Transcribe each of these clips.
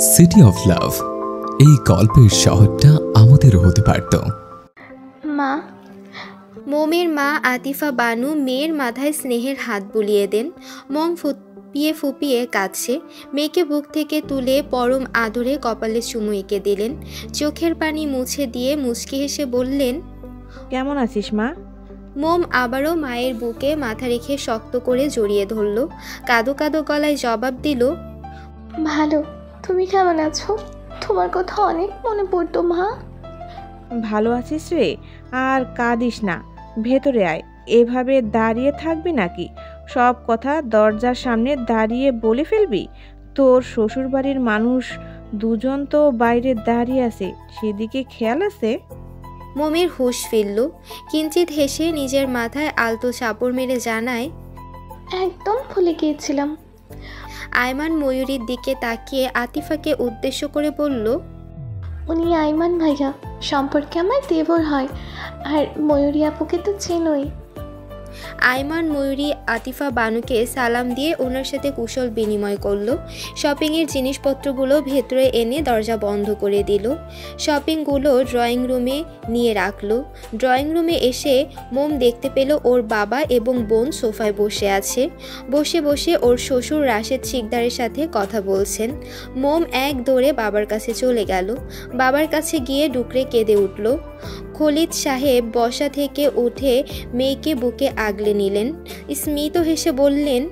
City of love, এই গল্পের শহরটা আমাদেরও হতে পারত। মা। মোমের মা আতিফা বানু মেয়ের মাথায় স্নেহের হাত বুলিয়ে দেন। মোম ফুপিয়ে ফুপিয়ে কাঁদছে। মেয়েকে বুক থেকে তুলে পরম আদরে কপালে চুমু এঁকে দিলেন। চোখের পানি মুছে দিয়ে মুচকি হেসে বললেন, কেমন আছিস মা? মোম আবারও মায়ের বুকে মাথা রেখে শক্ত করে জড়িয়ে ধরল। কাঁদো কাঁদো গলায় জবাব দিল, ভালো। তুমি কেমন আছো? তোমার কথা অনেক মনে পড়তো মা। ভালো আছিস রে? আর কাঁদিস না, ভেতরে আয়। এভাবে দাঁড়িয়ে থাকবি নাকি? সব কথা দরজার সামনে দাঁড়িয়ে বলে ফেলবি? তোর শ্বশুরবাড়ির মানুষ দুজন তো বাইরে দাঁড়িয়ে আছে, সেদিকে খেয়াল আছে? মোমের হুঁশ ফিরল। কিঞ্চিত হেসে নিজের মাথায় আলতো চাপড় মেরে জানায়, একদম ভুলে গিয়েছিলাম। আয়মান ময়ূরীর দিকে তাকিয়ে আতিফাকে উদ্দেশ্য করে বলল, উনি আইমান ভাইয়া, সম্পর্কে আমার দেবর হয়। আর ময়ূরী আপুকে তো চেনই। আয়মান ময়ূরী আতিফা বানুকে সালাম দিয়ে ওনার সাথে কুশল বিনিময় করলো। শপিংয়ের জিনিসপত্রগুলো ভেতরে এনে দরজা বন্ধ করে দিল। শপিংগুলো ড্রয়িং রুমে নিয়ে রাখলো। ড্রয়িং রুমে এসে মোম দেখতে পেল ওর বাবা এবং বোন সোফায় বসে আছে। বসে বসে ওর শ্বশুর রাশেদ শিকদারের সাথে কথা বলছেন। মোম এক দৌড়ে বাবার কাছে চলে গেল। বাবার কাছে গিয়ে ডুকরে কেঁদে উঠল। খলিদ সাহেব বসা থেকে উঠে মেয়েকে বুকে আগলে নিলেন। স্মিত হেসে বললেন,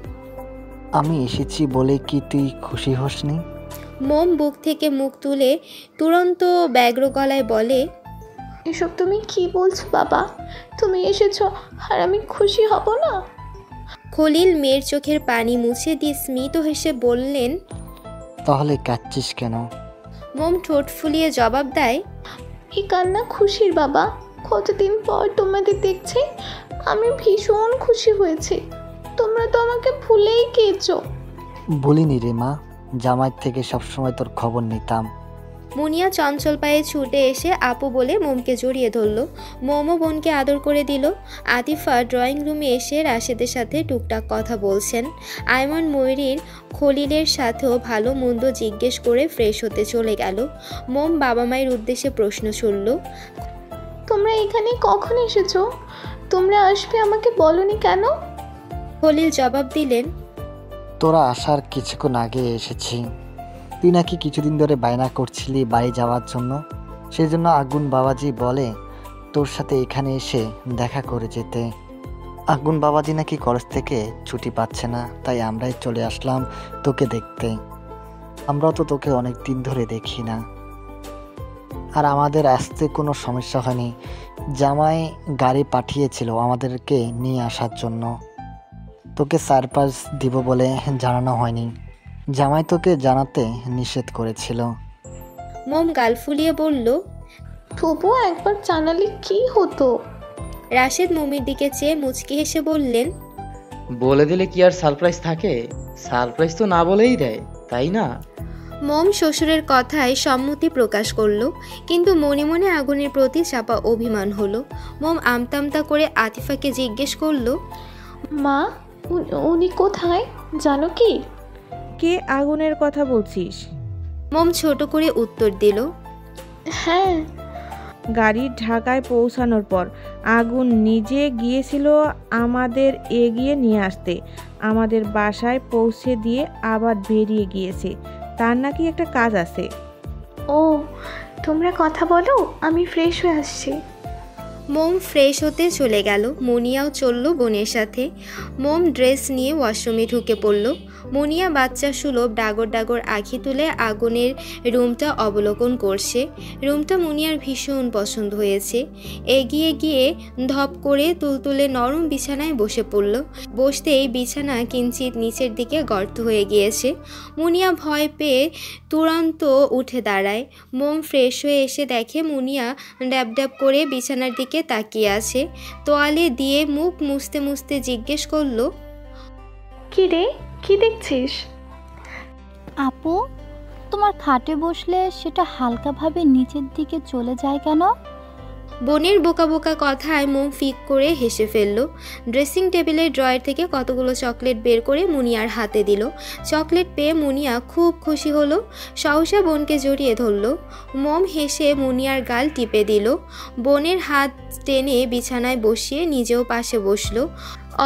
আমি এসেছি বলে কি তুই খুশি হসনি? মোম বুক থেকে মুখ তুলে তুরন্ত ব্যগ্র গলায় বলে, এসব তুমি কি বলছো বাবা? তুমি এসেছো আর আমি খুশি হব না? খলিল মেয়ের চোখের পানি মুছে দিয়ে স্মিত হেসে বললেন, তাহলে কাঁদছিস কেন? মোম ঠোঁট ফুলিয়ে জবাব দেয়, এই কান্না খুশির বাবা। কতদিন পর তোমাদের দেখছি, আমি ভীষণ খুশি হয়েছি। তোমরা তো আমাকে ভুলেই গিয়েছো। বলিনি রে মা, জামাই থেকে সবসময় তোর খবর নিতাম। মুনিয়া চঞ্চল পায়ে ছুটে এসে আপু বলে মোমকে জড়িয়ে ধরল। মোমও বোনকে আদর করে দিল। আতিফা ড্রয়িং রুমে এসে রাশেদের সাথে টুকটাক কথা বলছেন। আয়মান ময়ূরীর খলিলের সাথেও ভালো মন্দ জিজ্ঞেস করে ফ্রেশ হতে চলে গেল। মোম বাবা মায়ের উদ্দেশ্যে প্রশ্ন ছুড়ল, তোমরা এখানে কখন এসেছো? তোমরা আসবে আমাকে বলনি কেন? খলিল জবাব দিলেন, তোরা আসার কিছুক্ষণ আগে এসেছি। তুই নাকি কিছুদিন ধরে বায়না করছিলি বাড়ি যাওয়ার জন্য, সেই জন্য আগুন বাবাজি বলে তোর সাথে এখানে এসে দেখা করে যেতে। আগুন বাবাজি নাকি কলেজ থেকে ছুটি পাচ্ছে না, তাই আমরাই চলে আসলাম তোকে দেখতে। আমরাও তো তোকে অনেক দিন ধরে দেখি না। আর আমাদের আসতে কোনো সমস্যা হয়নি। জামাই গাড়ি পাঠিয়েছিল আমাদেরকে নিয়ে আসার জন্য। তোকে সারপ্রাইজ দিব বলে জানানো হয়নি। জামাই তোকে জানাতে নিষেধ করেছিল। মোম গাল ফুলিয়ে বলল, তবুও একবার জানালে কি হতো? রাশেদ মোমের দিকে চেয়ে মুচকি হেসে বললেন, বলে দিলে কি আর সারপ্রাইজ থাকে? সারপ্রাইজ তো না বলেই দেয়, তাই না? মোম শ্বশুরের কথায় সম্মতি প্রকাশ করল, কিন্তু মনে মনে আগুনের প্রতি চাপা অভিমান হলো। মোম আমতামতা করে আতিফাকে জিজ্ঞেস করলো, মা, উনি কোথায় জানো কি? কে আগুনের কথা বলছিস? মোম ছোট করে উত্তর দিল, হ্যাঁ। গাড়ি ঢাকায় পৌঁছানোর পর আগুন নিজে গিয়েছিল আমাদের এগিয়ে নিয়ে আসতে। আমাদের বাসায় পৌঁছে দিয়ে আবার বেরিয়ে গিয়েছে। তার নাকি একটা কাজ আছে। ও, তোমরা কথা বলো, আমি ফ্রেশ হয়ে আসছি। মোম ফ্রেশ হতে চলে গেল। মুনিয়াও চলল বোনের সাথে। মোম ড্রেস নিয়ে ওয়াশরুমে ঢুকে পড়ল। মুনিয়া বাচ্চা সুলভ ডাগর ডাগর আঁখি তুলে আগুনের রুমটা অবলোকন করছে। রুমটা মুনিয়ার ভীষণ পছন্দ হয়েছে। এগিয়ে গিয়ে ধপ করে তুলতুলে নরম বিছানায় বসে পড়ল। বসতেই বিছানা কিঞ্চিত নিচের দিকে গর্ত হয়ে গিয়েছে। মুনিয়া ভয় পেয়ে তুরন্ত উঠে দাঁড়ায়। মোম ফ্রেশ হয়ে এসে দেখে মুনিয়া ড্যাব ড্যাব করে বিছানার দিকে তাকিয়ে আছে। তোয়ালে দিয়ে মুখ মুছতে মুছতে জিজ্ঞেস করলো, কি রে, কি দেখছিস? আপু, তোমার খাটে বসলে সেটা হালকাভাবে নিচের দিকে চলে যায় কেন? বোনের বোকা বোকা কথায় মোম ফিক করে হেসে ফেলল। ড্রেসিং টেবিলের ড্রয়ার থেকে কতগুলো চকলেট বের করে মুনিয়ার হাতে দিল। চকলেট পেয়ে মুনিয়া খুব খুশি হলো। সহসা বোনকে জড়িয়ে ধরল। মোম হেসে মুনিয়ার গাল টিপে দিল। বোনের হাত টেনে বিছানায় বসিয়ে নিজেও পাশে বসলো।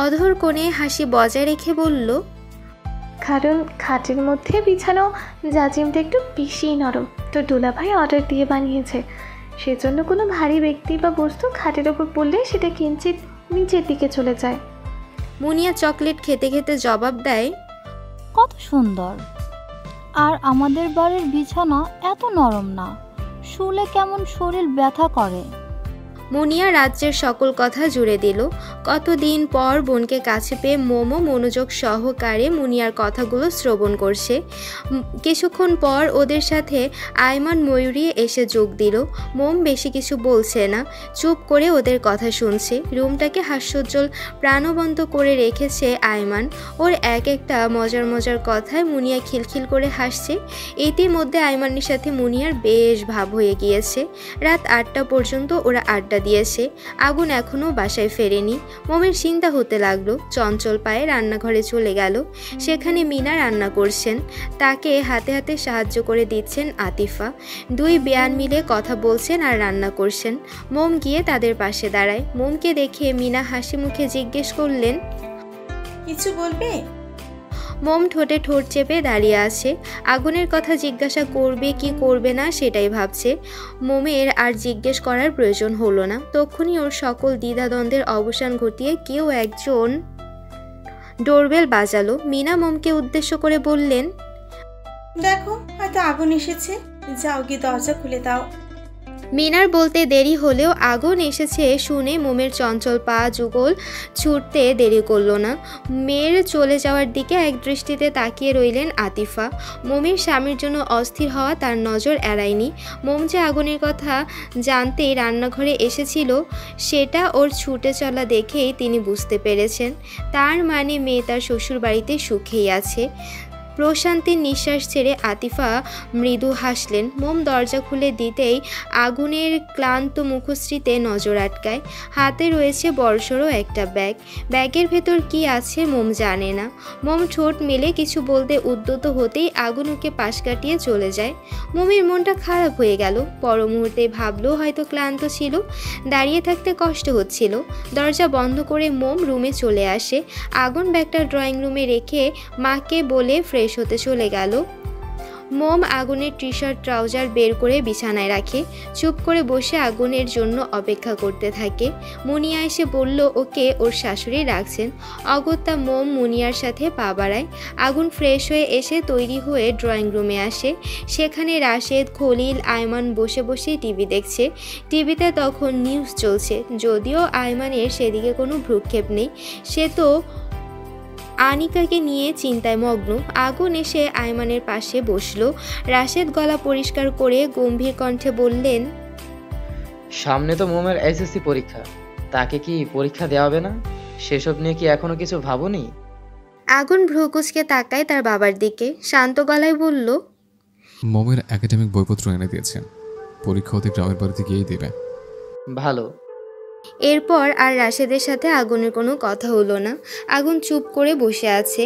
অধর কোণে হাসি বজায় রেখে বলল, কারণ খাটের মধ্যে বিছানো জাজিমটা একটু বেশি নরম, তো দুলাভাই অর্ডার দিয়ে বানিয়েছে। সেজন্য কোনো ভারী ব্যক্তি বা বস্তু খাটের ওপর পড়লে সেটা কিঞ্চিত নিচের দিকে চলে যায়। মুনিয়া চকলেট খেতে খেতে জবাব দেয়, কত সুন্দর। আর আমাদের বাড়ির বিছানা এত নরম না, শুলে কেমন শরীর ব্যথা করে। মুনিয়া রাজ্যের সকল কথা জুড়ে দিল। কতদিন পর বোনকে কাছে পেয়ে মোমো মনোযোগ সহকারে মুনিয়ার কথাগুলো শ্রবণ করছে। কিছুক্ষণ পর ওদের সাথে আয়মান ময়ূরী এসে যোগ দিল। মোম বেশি কিছু বলছে না, চুপ করে ওদের কথা শুনছে। রুমটাকে হাস্যোজ্জ্বল প্রাণবন্ত করে রেখেছে আয়মান। ওর এক একটা মজার মজার কথায় মুনিয়া খিলখিল করে হাসছে। ইতিমধ্যে আয়মানের সাথে মুনিয়ার বেশ ভাব হয়ে গিয়েছে। রাত 8টা পর্যন্ত ওরা আড্ডা দিয়েছে। আগুন এখনও বাসায় ফেরেনি। মোমের চিন্তা হতে লাগলো। চঞ্চল পায়ে রান্নাঘরে চলে গেল। সেখানে মিনা রান্না করছেন, তাকে হাতে হাতে সাহায্য করে দিচ্ছেন আতিফা। দুই বেয়ান মিলে কথা বলছেন আর রান্না করছেন। মোম গিয়ে তাদের পাশে দাঁড়ায়। মোমকে দেখে মিনা হাসি মুখে জিজ্ঞেস করলেন, কিছু বলবে? মোম ঠোঁটে ঠোঁট চেপে দাঁড়িয়ে আছে। আগুনের কথা জিজ্ঞাসা করবে কি করবে না সেটাই ভাবছে। মোমের আর জিজ্ঞেস করার প্রয়োজন হলো না। তখনই ওর সকল দ্বিধাদ্বন্দ্বের অবসান ঘটিয়ে কেউ একজন ডোরবেল বাজালো। মিনা মোমকে উদ্দেশ্য করে বললেন, দেখো হয়তো আগুন এসেছে, যাও গিয়ে দরজা খুলে দাও। মিনার বলতে দেরি হলেও আগুন এসেছে শুনে মোমের চঞ্চল পা যুগল ছুটতে দেরি করলো না। মেয়ের চলে যাওয়ার দিকে এক দৃষ্টিতে তাকিয়ে রইলেন আতিফা। মোমের স্বামীর জন্য অস্থির হওয়া তার নজর এড়ায়নি। মোম যে আগুনের কথা জানতেই রান্নাঘরে এসেছিল সেটা ওর ছুটে চলা দেখেই তিনি বুঝতে পেরেছেন। তার মানে মেয়ে তার শ্বশুর বাড়িতে সুখেই আছে। প্রশান্তির নিঃশ্বাস ছেড়ে আতিফা মৃদু হাসলেন। মোম দরজা খুলে দিতেই আগুনের ক্লান্ত মুখশ্রীতে নজর আটকায়। হাতে রয়েছে বড়সড় একটা ব্যাগ। ব্যাগের ভেতর কি আছে মোম জানে না। মোম ঠোঁট মেলে কিছু বলতে উদ্যত হতেই আগুন ওকে পাশ কাটিয়ে চলে যায়। মোমের মনটা খারাপ হয়ে গেল। পর মুহূর্তে ভাবলো হয়তো ক্লান্ত ছিল, দাঁড়িয়ে থাকতে কষ্ট হচ্ছিল। দরজা বন্ধ করে মোম রুমে চলে আসে। আগুন ব্যাগটা ড্রয়িং রুমে রেখে মাকে বলে ফ্রেশ হতে চলে গেল। মোম আগুনের টি শার্ট ট্রাউজার বের করে বিছানায় রাখে। চুপ করে বসে আগুনের জন্য অপেক্ষা করতে থাকে। মুনিয়া এসে বলল ওকে ওর শাশুড়ি রাখছেন। অগত্যা মোম মুনিয়ার সাথে পা বাড়ায়। আগুন ফ্রেশ হয়ে এসে তৈরি হয়ে ড্রয়িং রুমে আসে। সেখানে রাশেদ, খলিল, আয়মান বসে বসে টিভি দেখছে। টিভিতে তখন নিউজ চলছে, যদিও আয়মানের সেদিকে কোনো ভ্রুক্ষেপ নেই। সে তো আনিকাকে নিয়ে চিন্তায় মগ্ন। আগুন এসে আয়মানের পাশে বসলো। রাশেদ গলা পরিষ্কার করে গম্ভীর কণ্ঠে বললেন, সামনে তো মোমের এসএসসি পরীক্ষা, তাকে কি পরীক্ষা দেওয়া হবে না? সেসব নিয়ে কি এখনো কিছু ভাবনি? আগুন ভ্রুকুচকে তাকায় তার বাবার দিকে। শান্ত গলায় বলল, মোমের একাডেমিক বইপত্র এনে দিয়েছেন, পরীক্ষা হতে গ্রামের বাড়িতে গিয়েই দেবে। ভালো। এরপর আর রাশেদের সাথে আগুনের কোনো কথা হলো না। আগুন চুপ করে বসে আছে।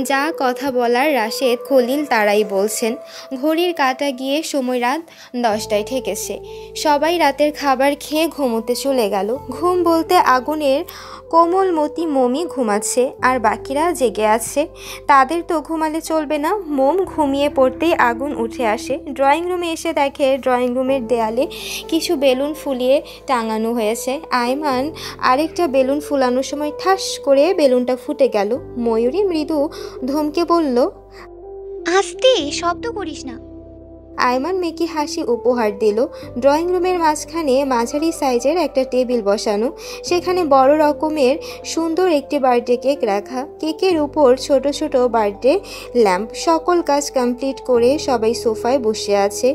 যা কথা বলার রাশেদ, খলিল তারাই বলছেন। ঘড়ির কাঁটা গিয়ে সময় রাত 10টায় ঠেকেছে। সবাই রাতের খাবার খেয়ে ঘুমোতে চলে গেল। ঘুম বলতে আগুনের কোমলমতি মোমই ঘুমাচ্ছে আর বাকিরা জেগে আছে। তাদের তো ঘুমালে চলবে না। মোম ঘুমিয়ে পড়তেই আগুন উঠে আসে। ড্রয়িং রুমে এসে দেখে ড্রয়িং রুমের দেয়ালে কিছু বেলুন ফুলিয়ে টাঙানো হয়েছে। আয়মান আরেকটা বেলুন ফুলানোর সময় ঠাস করে বেলুনটা ফুটে গেল। ময়ূরী মৃদু ধমকে বলল, আস্তে শব্দ করিস না। আয়মান মেকি হাসি উপহার দিল। ড্রয়িং রুমের মাঝখানে মাঝারি সাইজের একটা টেবিল বসানো। সেখানে বড় রকমের সুন্দর একটি বার্থডে কেক রাখা। কেকের উপর ছোট ছোট বার্থডে ল্যাম্প। সকল কাজ কমপ্লিট করে সবাই সোফায় বসে আছে।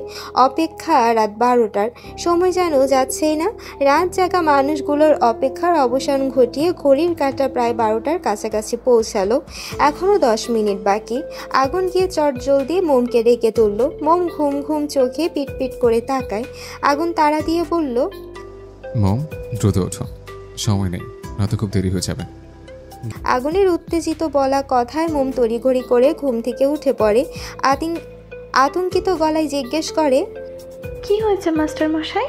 অপেক্ষা রাত 12টার। সময় যেন যাচ্ছেই না। রাত জাগা মানুষগুলোর অপেক্ষার অবসান ঘটিয়ে ঘড়ির কাঁটা প্রায় 12টার কাছাকাছি পৌঁছালো। এখনও 10 মিনিট বাকি। আগুন গিয়ে চটজলদি মোমকে ডেকে তুলল। মোম ঘুম ঘুম চোখে পিটপিট করে তাকায়। আগুন তাড়া দিয়ে বলল, মম, দ্রুত ওঠো, সময় নেই, নয়তো খুব দেরি হয়ে যাবে। আগুনের উত্তেজিত বলা কথায় মোম তড়িঘড়ি করে ঘুম থেকে উঠে পড়ে। আতঙ্কিত গলায় জিজ্ঞেস করে, কি হয়েছে মাস্টার মশাই?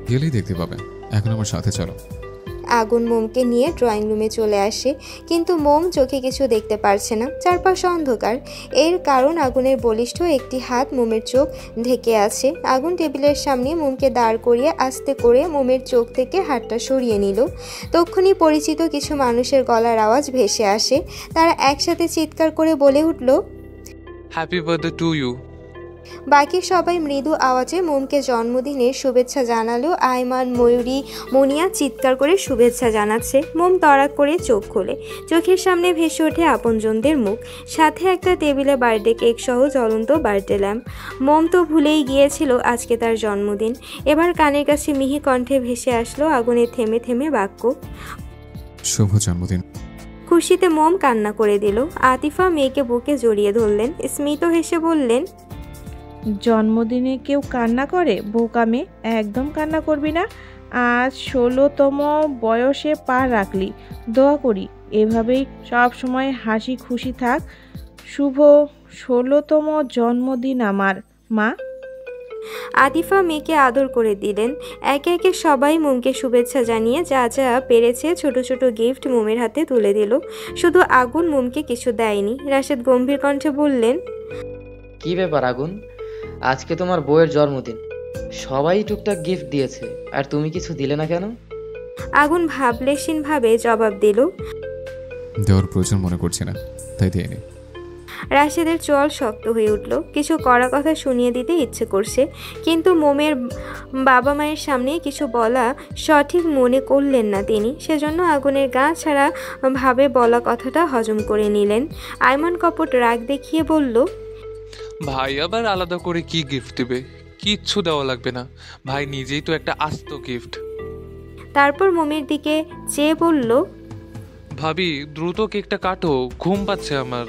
গেলেই দেখতে পাবে। এখন আমার সাথে চলো। আগুন মোমকে নিয়ে ড্রয়িং রুমে চলে আসে, কিন্তু মোম চোখে কিছু দেখতে পারছে না, চারপাশ অন্ধকার। এর কারণ আগুনের বলিষ্ঠ একটি হাত মোমের চোখ ঢেকে আছে। আগুন টেবিলের সামনে মোমকে দাঁড় করিয়ে আস্তে করে মোমের চোখ থেকে হাতটা সরিয়ে নিল। তক্ষুনি পরিচিত কিছু মানুষের গলার আওয়াজ ভেসে আসে। তারা একসাথে চিৎকার করে বলে উঠল, হ্যাপি বার্থডে টু ইউ। বাকি সবাই মৃদু আওয়াজে মোমকে জন্মদিনের শুভেচ্ছা জানালো। আয়মান, ময়ূরী, মুনিয়া চিৎকার করে শুভেচ্ছা জানাচ্ছে। মোম তড়াক করে চোখ খোলে। চোখের সামনে ভেসে ওঠে আপনজনদের মুখ, সাথে একটা টেবিলে বার্থডে কেক সহ জ্বলন্ত বার্থডে ল্যাম্প। মোম তো ভুলেই গিয়েছিল আজকে তার জন্মদিন। এবার কানের কাছে মিহি কণ্ঠে ভেসে আসলো আগুনের থেমে থেমে বাক্য, শুভ জন্মদিন। খুশিতে মোম কান্না করে দিল। আতিফা মেয়েকে বুকে জড়িয়ে ধরলেন, স্মিত হেসে বললেন, জন্মদিনে কেউ কান্না করে? বোকা মেয়ে, একদম কান্না করবি না। আজ 16তম বয়সে পা রাখলি। দোয়া করি এভাবেই সব সময় হাসি খুশি থাক। শুভ 16তম জন্মদিন আমার মা। আতিফা মেয়েকে আদর করে দিলেন। একে একে সবাই মোমকে শুভেচ্ছা জানিয়ে যা যা পেরেছে ছোট ছোট গিফট মোমের হাতে তুলে দিল। শুধু আগুন মোমকে কিছু দেয়নি। রাশেদ গম্ভীর কণ্ঠে বললেন, কি ব্যাপার আগুন, আজকে তোমার বউয়ের জন্মদিন, সবাই টুকটাক গিফট দিয়েছে আর তুমি কিছু দিলে না কেন? আগুন ভাবলেশীন ভাবে জবাব দিল, দেওয়ার প্রয়োজন মনে করছি না, তাই দিইনি। রাশেদের চোয়াল শক্ত হয়ে উঠল। কিছু কড়া কথা শুনিয়ে দিতে ইচ্ছে করছে, কিন্তু মোমের বাবা মায়ের সামনে কিছু বলা সঠিক মনে করলেন না তিনি। সেজন্য আগুনের গা ছাড়া ভাবে বলা কথাটা হজম করে নিলেন। আয়মান কপট রাগ দেখিয়ে বলল, ভাই আবার আলাদা করে কি গিফট দেবে? কিচ্ছু দেওয়া লাগবে না, ভাই নিজেই তো একটা আস্ত গিফট। তারপর মোমের দিকে চেয়ে বলল, ভাবি দ্রুত কেকটা কাটো, ঘুম পাচ্ছে আমার।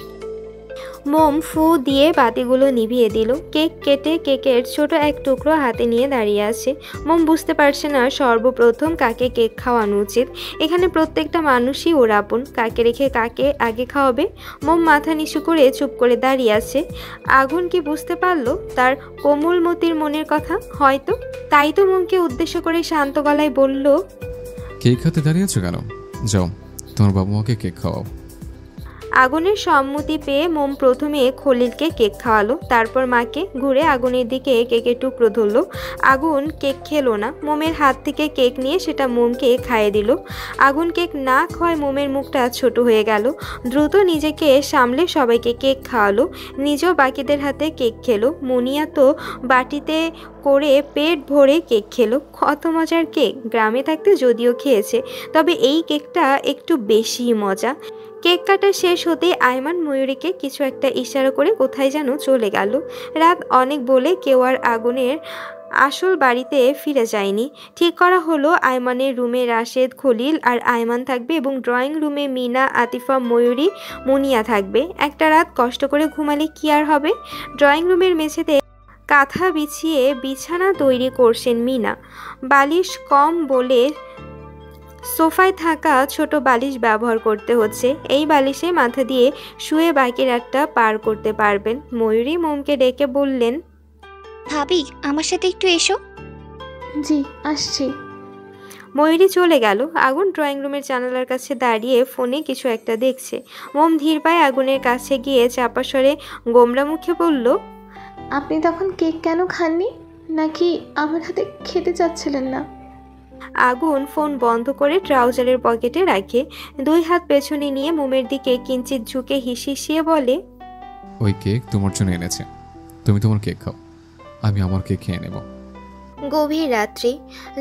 মোম ফু দিয়ে বাতিগুলো নিভিয়ে দিল। কেক কেটে কেকের ছোট এক টুকরো হাতে নিয়ে দাঁড়িয়ে আছে। মোম বুঝতে পারছে না সর্বপ্রথম কাকে কেক খাওয়ানো উচিত। এখানে প্রত্যেকটা মানুষই ওর আপন, কাকে রেখে কাকে আগে খাওয়াবে। মোম মাথা নিচু করে চুপ করে দাঁড়িয়ে আছে। আগুন কি বুঝতে পারলো তার কোমলমতির মনের কথা? হয়তো তাই তো মোমকে উদ্দেশ্য করে শান্ত গলায় বলল, কেক হাতে দাঁড়িয়ে আছো কেন? যাও, তোমার বাবা মাকে কেক খাওয়াও। আগুনের সম্মতি পেয়ে মোম প্রথমে খলিলকে কেক খাওয়ালো, তারপর মাকে। ঘুরে আগুনের দিকে কেকের টুকরো ধরলো। আগুন কেক খেলো না। মোমের হাত থেকে কেক নিয়ে সেটা মোমকে খাইয়ে দিল। আগুন কেক না খাওয়ায় মোমের মুখটা ছোট হয়ে গেল। দ্রুত নিজেকে সামলে সবাইকে কেক খাওয়ালো, নিজেও বাকিদের হাতে কেক খেলো। মুনিয়া তো বাটিতে করে পেট ভরে কেক খেলো। কত মজার কেক! গ্রামে থাকতে যদিও খেয়েছে, তবে এই কেকটা একটু বেশি মজা। কেক কাটা শেষ হতে আয়মান ময়ূরীকে কিছু একটা ইশারা করে কোথায় যেন চলে গেল। রাত অনেক বলে কেউ আর আগুনের আসল বাড়িতে ফিরে যায়নি। ঠিক করা হলো আয়মানের রুমে রাশেদ, খলিল আর আয়মান থাকবে এবং ড্রয়িং রুমে মিনা, আতিফা, ময়ূরী, মুনিয়া থাকবে। একটা রাত কষ্ট করে ঘুমালে কি আর হবে। ড্রয়িং রুমের মেঝেতে কাঁথা বিছিয়ে বিছানা তৈরি করছেন মিনা। বালিশ কম বলে সোফায় থাকা ছোট বালিশ ব্যবহার করতে হচ্ছে। এই বালিশে মাথা দিয়ে শুয়ে বাকি রাতটা পার করতে পারবেন। ময়ূরী মোমকে ডেকে বললেন, ভাবি আমার সাথে একটু এসো। জি আসছি। ময়ূরী চলে গেল। আগুন ড্রয়িং রুমের জানালার কাছে দাঁড়িয়ে ফোনে কিছু একটা দেখছে। মোম ধীর পায়ে আগুনের কাছে গিয়ে চাপা স্বরে গোমরা মুখে বলল, আপনি তখন কেক কেন খাননি? নাকি আমার হাতে খেতে চাচ্ছিলেন না? আগুন ফোন বন্ধ করে ট্রাউজারের পকেটে রাখে, দুই হাত পেছনে নিয়ে মোমের দিকে কিঞ্চিত ঝুঁকে হিসিয়ে বলে, ওই কেক তোমার জন্য এনেছে, তুমি তোমার কেক খাও, আমি আমার কেক খেয়ে নেব। গভীর রাত্রি।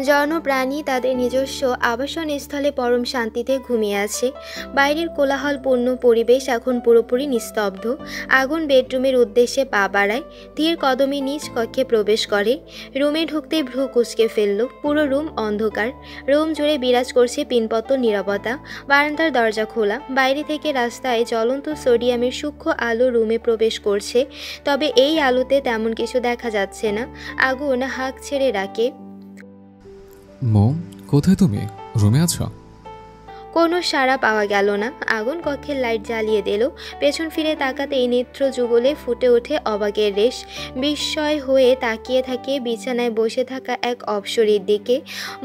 জনপ্রাণী তাদের নিজস্ব আবাসন স্থলে পরম শান্তিতে ঘুমিয়ে আছে। বাইরের কোলাহলপূর্ণ পরিবেশ এখন পুরোপুরি নিস্তব্ধ। আগুন বেডরুমের উদ্দেশ্যে পা বাড়ায়, ধীর কদমে নিজ কক্ষে প্রবেশ করে। রুমে ঢুকতেই ভ্রু কুঁচকে ফেলল। পুরো রুম অন্ধকার। রুম জুড়ে বিরাজ করছে পিনপত্র নীরবতা। বারান্দার দরজা খোলা। বাইরে থেকে রাস্তায় জ্বলন্ত সোডিয়ামের সূক্ষ্ম আলো রুমে প্রবেশ করছে, তবে এই আলোতে তেমন কিছু দেখা যাচ্ছে না। আগুন হাঁক ছেড়ে রাখে, মোম, কোথায় তুমি? রুমে আছো? কোনো সাড়া পাওয়া গেল না। আগুন কক্ষের লাইট জ্বালিয়ে দিল। পেছন ফিরে তাকাতেই নেত্র যুগলে ফুটে ওঠে অবাকের রেশ। বিস্ময় হয়ে তাকিয়ে থাকে বিছানায় বসে থাকা এক অপ্সরীর দিকে।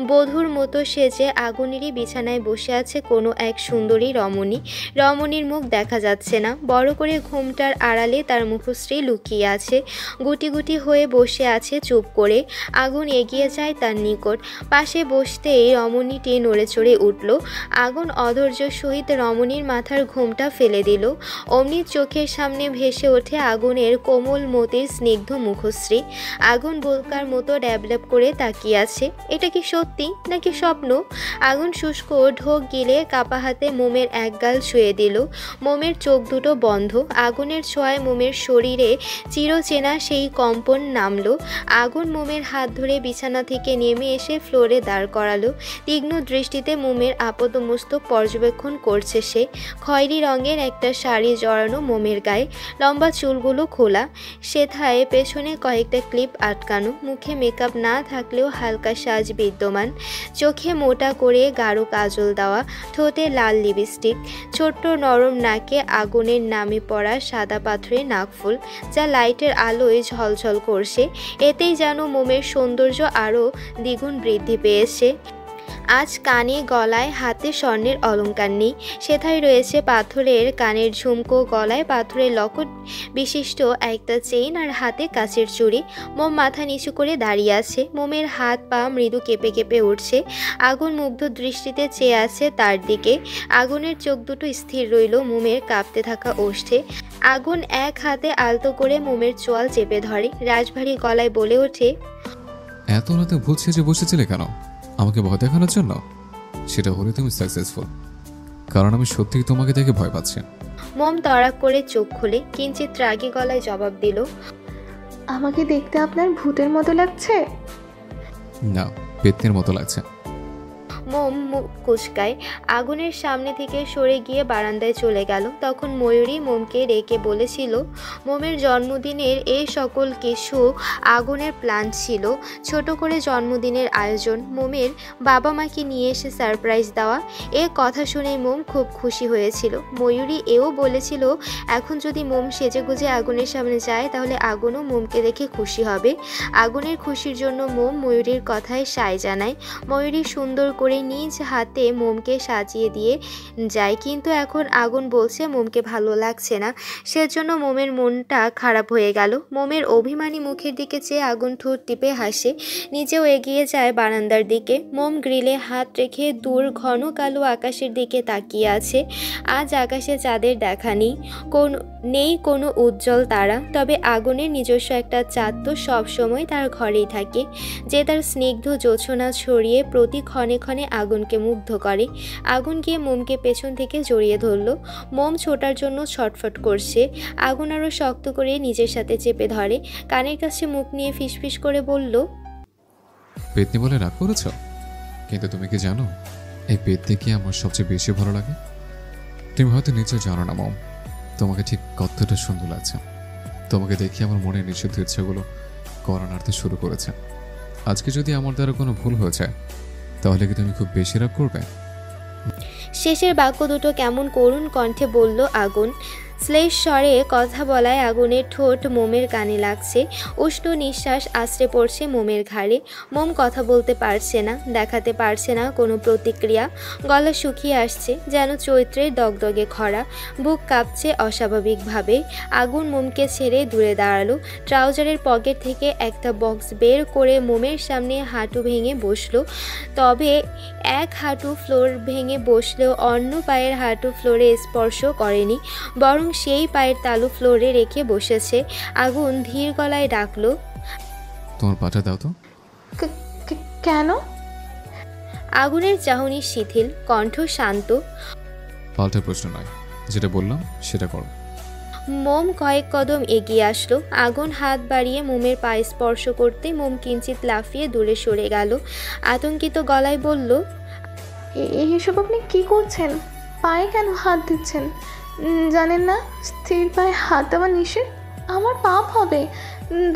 বধূর মতো সেজে আগুনেরই বিছানায় বসে আছে কোনো এক সুন্দরী রমণী। রমণীর মুখ দেখা যাচ্ছে না, বড় করে ঘোমটার আড়ালে তার মুখশ্রী লুকিয়ে আছে। গুটি গুটি হয়ে বসে আছে চুপ করে। আগুন এগিয়ে যায় তার নিকট। পাশে বসতেই রমণীটি নড়ে চড়ে উঠল। আগুন অধৈর্যের সহিত রমণীর মাথার ঘোমটা ফেলে দিল। অমনি চোখের সামনে ভেসে ওঠে আগুনের কোমল মতির স্নিগ্ধ মুখশ্রী। আগুন বোকার মতো ড্যাবল্যাব করে তাকিয়ে আছে। এটা কি সত্যি নাকি স্বপ্ন? আগুন শুষ্ক ঢোক গিলে কাপা হাতে মোমের এক গাল ছুঁয়ে দিল। মোমের চোখ দুটো বন্ধ। আগুনের ছোঁয়ায় মোমের শরীরে চিরচেনা সেই কম্পন নামলো। আগুন মোমের হাত ধরে বিছানা থেকে নেমে এসে ফ্লোরে দাঁড় করালো। তীক্ষ্ণ দৃষ্টিতে মোমের আপাতমস্তক পর্যবেক্ষণ করছে সে। খয়েরি রঙের একটা শাড়ি জড়ানো মোমের গায়ে, লম্বা চুলগুলো খোলা, সেথায় পেছনে কয়েকটা ক্লিপ আটকানো। মুখে মেকআপ না থাকলেও হালকা সাজ বিদ্যমান। চোখে মোটা করে গাঢ় কাজল দেওয়া, ঠোঁটে লাল লিপস্টিক, ছোট্ট নরম নাকে আগুনের নামে পড়া সাদা পাথরের নাকফুল, যা লাইটের আলোয় ঝলঝল করছে। এতেই যেন মোমের সৌন্দর্য আরও দ্বিগুণ বৃদ্ধি পেয়েছে। আজ কানে গলায় হাতে স্বর্ণের অলংকার নেই, সেথায় রয়েছে পাথরের কানের ঝুমকো, গলায় পাথরের লকেট বিশিষ্ট একটা চেইন আর হাতে কাচের চুড়ি। মোম মাথা নিচু করে দাঁড়িয়ে আছে। মোমের হাত পা মৃদু কেঁপে কেঁপে উঠছে। আগুন মুগ্ধ দৃষ্টিতে চেয়ে আছে তার দিকে। আগুনের চোখ দুটো স্থির রইল মোমের কাঁপতে থাকা ওষ্ঠে। আগুন এক হাতে আলতো করে মোমের চোয়াল চেপে ধরে। রাজভারী গলায় বলে ওঠে, এত রাতে ভূত সেজে বসেছিলে কেন? আমাকে ভয় দেখানোর জন্য? সেটা হলে তুমি সাকসেসফুল, কারণ আমি সত্যিই তোমাকে দেখে ভয় পাচ্ছি। মোম তড়াক করে চোখ খুলে কিঞ্চিত রাগী গলায় জবাব দিল, আমাকে দেখতে আপনার ভূতের মতো লাগছে? না, পেত্নির মতো লাগছে। মোম মুখ কুচকায়। আগুনের সামনে থেকে সরে গিয়ে বারান্দায় চলে গেল। তখন ময়ূরী মোমকে ডেকে বলেছিল, মোমের জন্মদিনের এই সকল কিছু আগুনের প্ল্যান ছিল। ছোট করে জন্মদিনের আয়োজন, মোমের বাবা মাকে নিয়ে এসে সারপ্রাইজ দেওয়া। এ কথা শুনে মোম খুব খুশি হয়েছিল। ময়ূরী এও বলেছিল, এখন যদি মোম সেজেগুজে আগুনের সামনে যায় তাহলে আগুনও মোমকে দেখে খুশি হবে। আগুনের খুশির জন্য মোম ময়ূরীর কথায় সায় জানায়। ময়ূরী সুন্দর করে নিজ হাতে মোমকে সাজিয়ে দিয়ে যায়, কিন্তু এখন আগুন বলছে মোমকে ভালো লাগছে না। সেজন্য মোমের মনটা খারাপ হয়ে গেল। মোমের অভিমানী মুখের দিকে চেয়ে আগুন ঠোঁট টিপে হাসে। নিজেও এগিয়ে যায় বারান্দার দিকে। মোম গ্রিলে হাত রেখে দূর ঘন কালো আকাশের দিকে তাকিয়ে আছে। আজ আকাশে চাঁদের দেখা নেই কোনো উজ্জ্বল তারা। তবে আগুনের নিজস্ব একটা চাঁদ তো সবসময় তার ঘরেই থাকে, যে তার স্নিগ্ধ জোছনা ছড়িয়ে প্রতি ক্ষণে ক্ষণে আগুনকে মুগ্ধ করে। আগুন গিয়ে মোমকে পেছন থেকে জড়িয়ে ধরল। মোম ছোটার জন্য ছটফট করছে। আগুন আরও শক্ত করে নিজের সাথে চেপে ধরে। কানের কাছে মুখ নিয়ে ফিসফিস করে বলল, পেতনি বলে রাগ করেছ? কিন্তু তুমি কি জানো এই পেতনি কি আমার সবচেয়ে বেশি ভালো লাগে? তুমি হয়তো নিজে জানো না মম, তোমাকে ঠিক কতটা সুন্দর লাগছে। তোমাকে দেখি আমার মনের নিষিদ্ধ ইচ্ছাগুলো করা নাড়তে শুরু করেছে। আজকে যদি আমার দ্বারা কোনো ভুল হয়ে যায় তাহলে কি তুমি খুব বেশি রাগ করবে? শেষের বাক্য দুটো কেমন করুণ কণ্ঠে বলল আগুন। শ্লেষ স্বরে কথা বলায় আগুনের ঠোঁট মোমের কানে লাগছে। উষ্ণ নিঃশ্বাস আশ্রে পড়ছে মোমের ঘাড়ে। মোম কথা বলতে পারছে না, দেখাতে পারছে না কোনো প্রতিক্রিয়া। গলা শুকিয়ে আসছে, যেন চৈত্রের দগদগে খরা। বুক কাঁপছে অস্বাভাবিকভাবে। আগুন মোমকে ছেড়ে দূরে দাঁড়ালো। ট্রাউজারের পকেট থেকে একটা বক্স বের করে মোমের সামনে হাঁটু ভেঙে বসলো। তবে এক হাঁটু ফ্লোর ভেঙে বসলেও অন্য পায়ের হাঁটু ফ্লোরে স্পর্শ করেনি, বরং সেই পায়ের তালু ফ্লোরে রেখে বসেছে। আগুন ধীর গলায় ডাকলো, তোমার পাটা দাও তো। কেন? আগুনের চাহনি শিথিল, কণ্ঠ শান্ত। পাল্টা প্রশ্ন নয়, যেটা বললাম সেটা করো। মোম কয়েক কদম এগিয়ে আসলো। আগুন হাত বাড়িয়ে মোমের পায়ে স্পর্শ করতে মোম কিঞ্চিত লাফিয়ে দূরে সরে গেল। আতঙ্কিত গলায় বলল, এসব আপনি কি করছেন? পায়ে কেন হাত দিচ্ছেন? জানেন না স্থির পায়ে হাত দেওয়া নিষেধ? আমার পাপ হবে।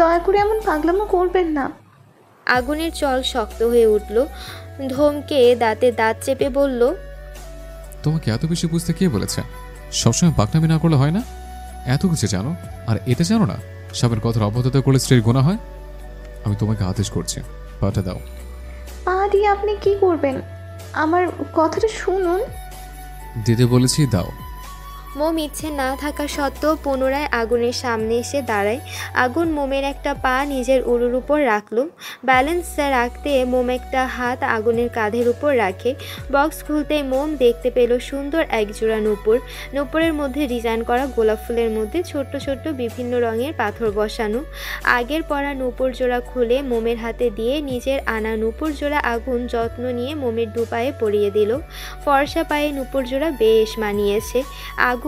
দয়া করে এমন পাগলামো করবেন না। আগুনের চল শক্ত হয়ে উঠল। ধমকে দাঁতে দাঁত চেপে বলল, তোমাকে এত বেশি বুঝতে কে বলেছে? সবসময় পাকনামি না করলে হয় না? এত কিছু জানো আর এটা জানো না সবের কথার অবদ্ধতা করলে স্ত্রীর গুনাহ হয়। আমি তোমাকে আদেশ করছি, পাটা দাও। পা দিয়ে আপনি কি করবেন? আমার কথাটা শুনুন। দিতে বলেছি, দাও। মোম ইচ্ছে না থাকা সত্ত্বেও পুনরায় আগুনের সামনে এসে দাঁড়ায়। আগুন মোমের একটা পা নিজের উরুর উপর রাখল। ব্যালেন্স রাখতে মোম একটা হাত আগুনের কাঁধের উপর রাখে। বক্স খুলতেই মোম দেখতে পেল সুন্দর একজোড়া নূপুর। নূপুরের মধ্যে ডিজাইন করা গোলাপ ফুলের মধ্যে ছোট্ট ছোট্ট বিভিন্ন রঙের পাথর বসানো। আগের পরা নূপুর জোড়া খুলে মোমের হাতে দিয়ে নিজের আনা নূপুর জোড়া আগুন যত্ন নিয়ে মোমের দুপায়ে পরিয়ে দিল। ফর্সা পায়ে নূপুর জোড়া বেশ মানিয়েছে। আগুন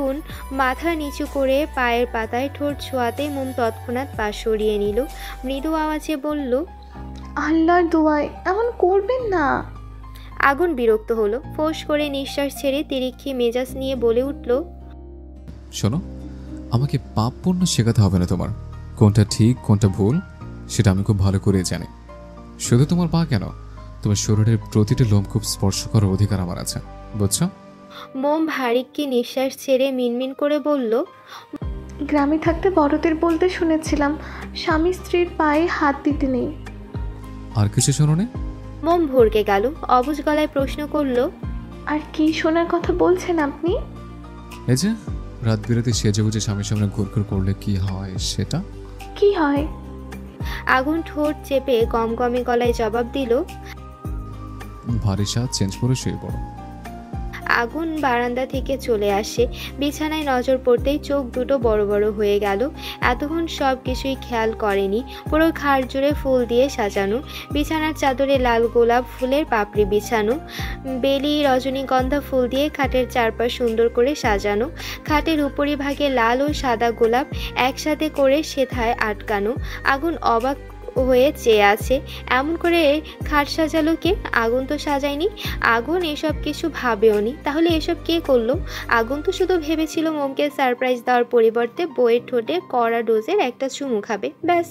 মাথা নিচু করে পায়ের পাতায় ঠোঁট ছোঁয়াতেই মোম তৎক্ষণাৎ পা সরিয়ে নিল। মৃদু আওয়াজে বলল, আল্লাহর দোয়ায় এমন করবেন না। আগুন বিরক্ত হলো। ফোঁস করে নিঃশ্বাস ছেড়ে তিরিক্ষি মেজাজ নিয়ে বলে উঠল, শোনো, আমাকে পাপ পুণ্য শেখাতে হবে না তোমার। কোনটা ঠিক কোনটা ভুল সেটা আমি খুব ভালো করে জানি। শুধু তোমার পা কেন, তোমার শরীরের প্রতিটি লোম খুব স্পর্শ করার অধিকার আমার আছে, বুঝছো? মোম ভারিক্কি নিঃশ্বাস ছেড়ে মিনমিন করে বলল, গ্রামে থাকতে বড়দের বলতে শুনেছিলাম স্বামী স্ত্রীর পায়ে হাত দিতে নেই। আর কিছু শোনোনি? মোম ভরকে গেল। অবুঝ গলায় প্রশ্ন করল, আর কি শোনার কথা বলছেন আপনি? এই যে রাত বিরাতে সেজে গুজে স্বামীর সামনে ঘুরঘুর করলে কি হয় সেটা। কি হয়? আগুন ঠোঁট চেপে গমগমে গলায় জবাব দিল, ভারী স্বাদ চেঞ্জ করে শুয়ে পড়ো। আগুন বারান্দা থেকে চলে আসে। বিছানায় নজর পড়তেই চোখ দুটো বড় বড় হয়ে গেল। এতক্ষণ সব কিছুই খেয়াল করেনি। পুরো খাট জুড়ে ফুল দিয়ে সাজানো। বিছানার চাদরে লাল গোলাপ ফুলের পাপড়ি বিছানো। বেলি রজনীগন্ধা ফুল দিয়ে খাটের চারপাশ সুন্দর করে সাজানো। খাটের উপরিভাগে লাল ও সাদা গোলাপ একসাথে করে সেথায় আটকানো। আগুন অবাক হয়ে চেয়ে আছে, এমন করে খাট সাজালো কে? আগুন তো সাজায়নি। আগুন এসব কিছু ভাবেওনি। তাহলে এসব কে করলো? আগুন তো শুধু ভেবেছিল মোমকে সারপ্রাইজ দেওয়ার পরিবর্তে বইয়ের ঠোঁটে কড়া ডোজের একটা চুমু খাবে, ব্যাস,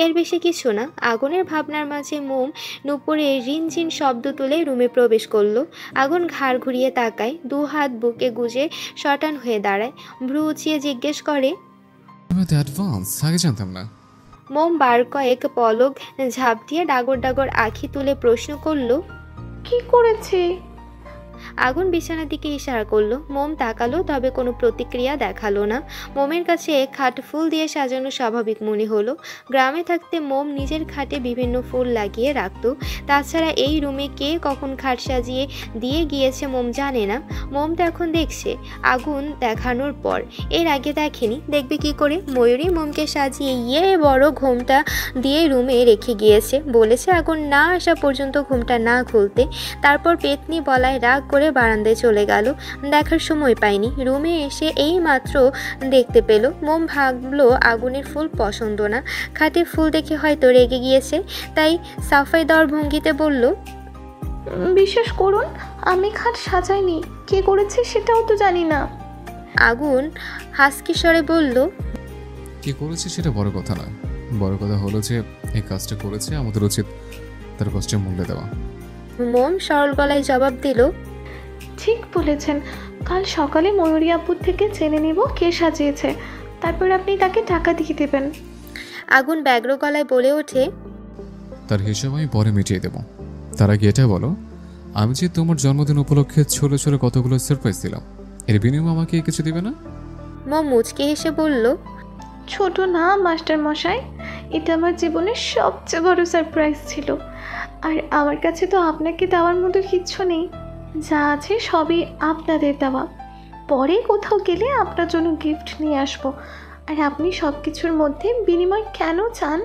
এর বেশি কিছু না। আগুনের ভাবনার মাঝে মোম নুপুরে রিনঝিন শব্দ তুলে রুমে প্রবেশ করলো। আগুন ঘাড় ঘুরিয়ে তাকায়, দু হাত বুকে গুজে শটান হয়ে দাঁড়ায়। ভ্রু উঁচিয়ে জিজ্ঞেস করে, আমি তো অ্যাডভান্স, আগে জানতাম না। মোম বার কয়েক পলক ঝাঁপ দিয়ে ডাগর ডাগর আঁখি তুলে প্রশ্ন করলো, কি করেছে? আগুন বিছানার দিকে ইশারা করলো। মোম তাকালো, তবে কোনো প্রতিক্রিয়া দেখালো না। মোমের কাছে খাট ফুল দিয়ে সাজানো স্বাভাবিক মনে হলো। গ্রামে থাকতে মোম নিজের খাটে বিভিন্ন ফুল লাগিয়ে রাখতো। তাছাড়া এই রুমে কে কখন খাট সাজিয়ে দিয়ে গিয়েছে মোম জানে না। মোম তো এখন দেখছে আগুন দেখানোর পর, এর আগে দেখেনি। দেখবে কি করে? ময়ূরী মোমকে সাজিয়ে বড় ঘোমটা দিয়ে রুমে রেখে গিয়েছে। বলেছে আগুন না আসা পর্যন্ত ঘোমটা না খুলতে। তারপর পেতনি বলায় রাগ করে বারান্দায় চলে গেল। দেখার সময় পায়নি। রুমে এসে এই মাত্র দেখতে পেল। মোম ভাবলো আগুনের ফুল পছন্দ না। খাটে ফুল দেখে হয়তো রেগে গিয়েছে, তাই সাফাই দেওয়ার ভঙ্গিতে বলল, বিশ্বাস করুন আমি খাট সাজাইনি, কে করেছে সেটাও তো জানি না। আগুন হাসকি স্বরে বলল, কি করেছে সেটা বড় কথা নয়, বড় কথা হলো যে এই কাজটা করেছে, আমাদের উচিত তার কষ্টের মূল্য দেওয়া। মোম সরল গলায় জবাব দিল, ঠিক বলেছেন, কাল সকালে ময়ূরী আপুর থেকে জেনে নিব কে সাজিয়েছে, তারপর আপনি তাকে টাকা দিয়ে দেবেন। আগুন ব্যগ্র গলায় বলে ওঠে, তার হিসাব আমি পরে মিটিয়ে দেব। তার আগে এটা বলো, আমি যে তোমার জন্মদিন উপলক্ষে ছোট ছোট কতগুলো সারপ্রাইজ দিলাম, এর বিনিময়ে আমাকে কিছু দিবে না? মোম মুচকে হেসে বলল, ছোট না মাস্টার মশাই, এটা আমার জীবনের সবচেয়ে বড় সারপ্রাইজ ছিল। আর আমার কাছে তো আপনাকে দেওয়ার মতো কিচ্ছু নেই, যা আছে সবই আপনাদের দেওয়া। পরে কোথাও গেলে আপনার জন্য গিফট নিয়ে আসবো। আর আপনি সব কিছুর মধ্যে বিনিময় কেন চান?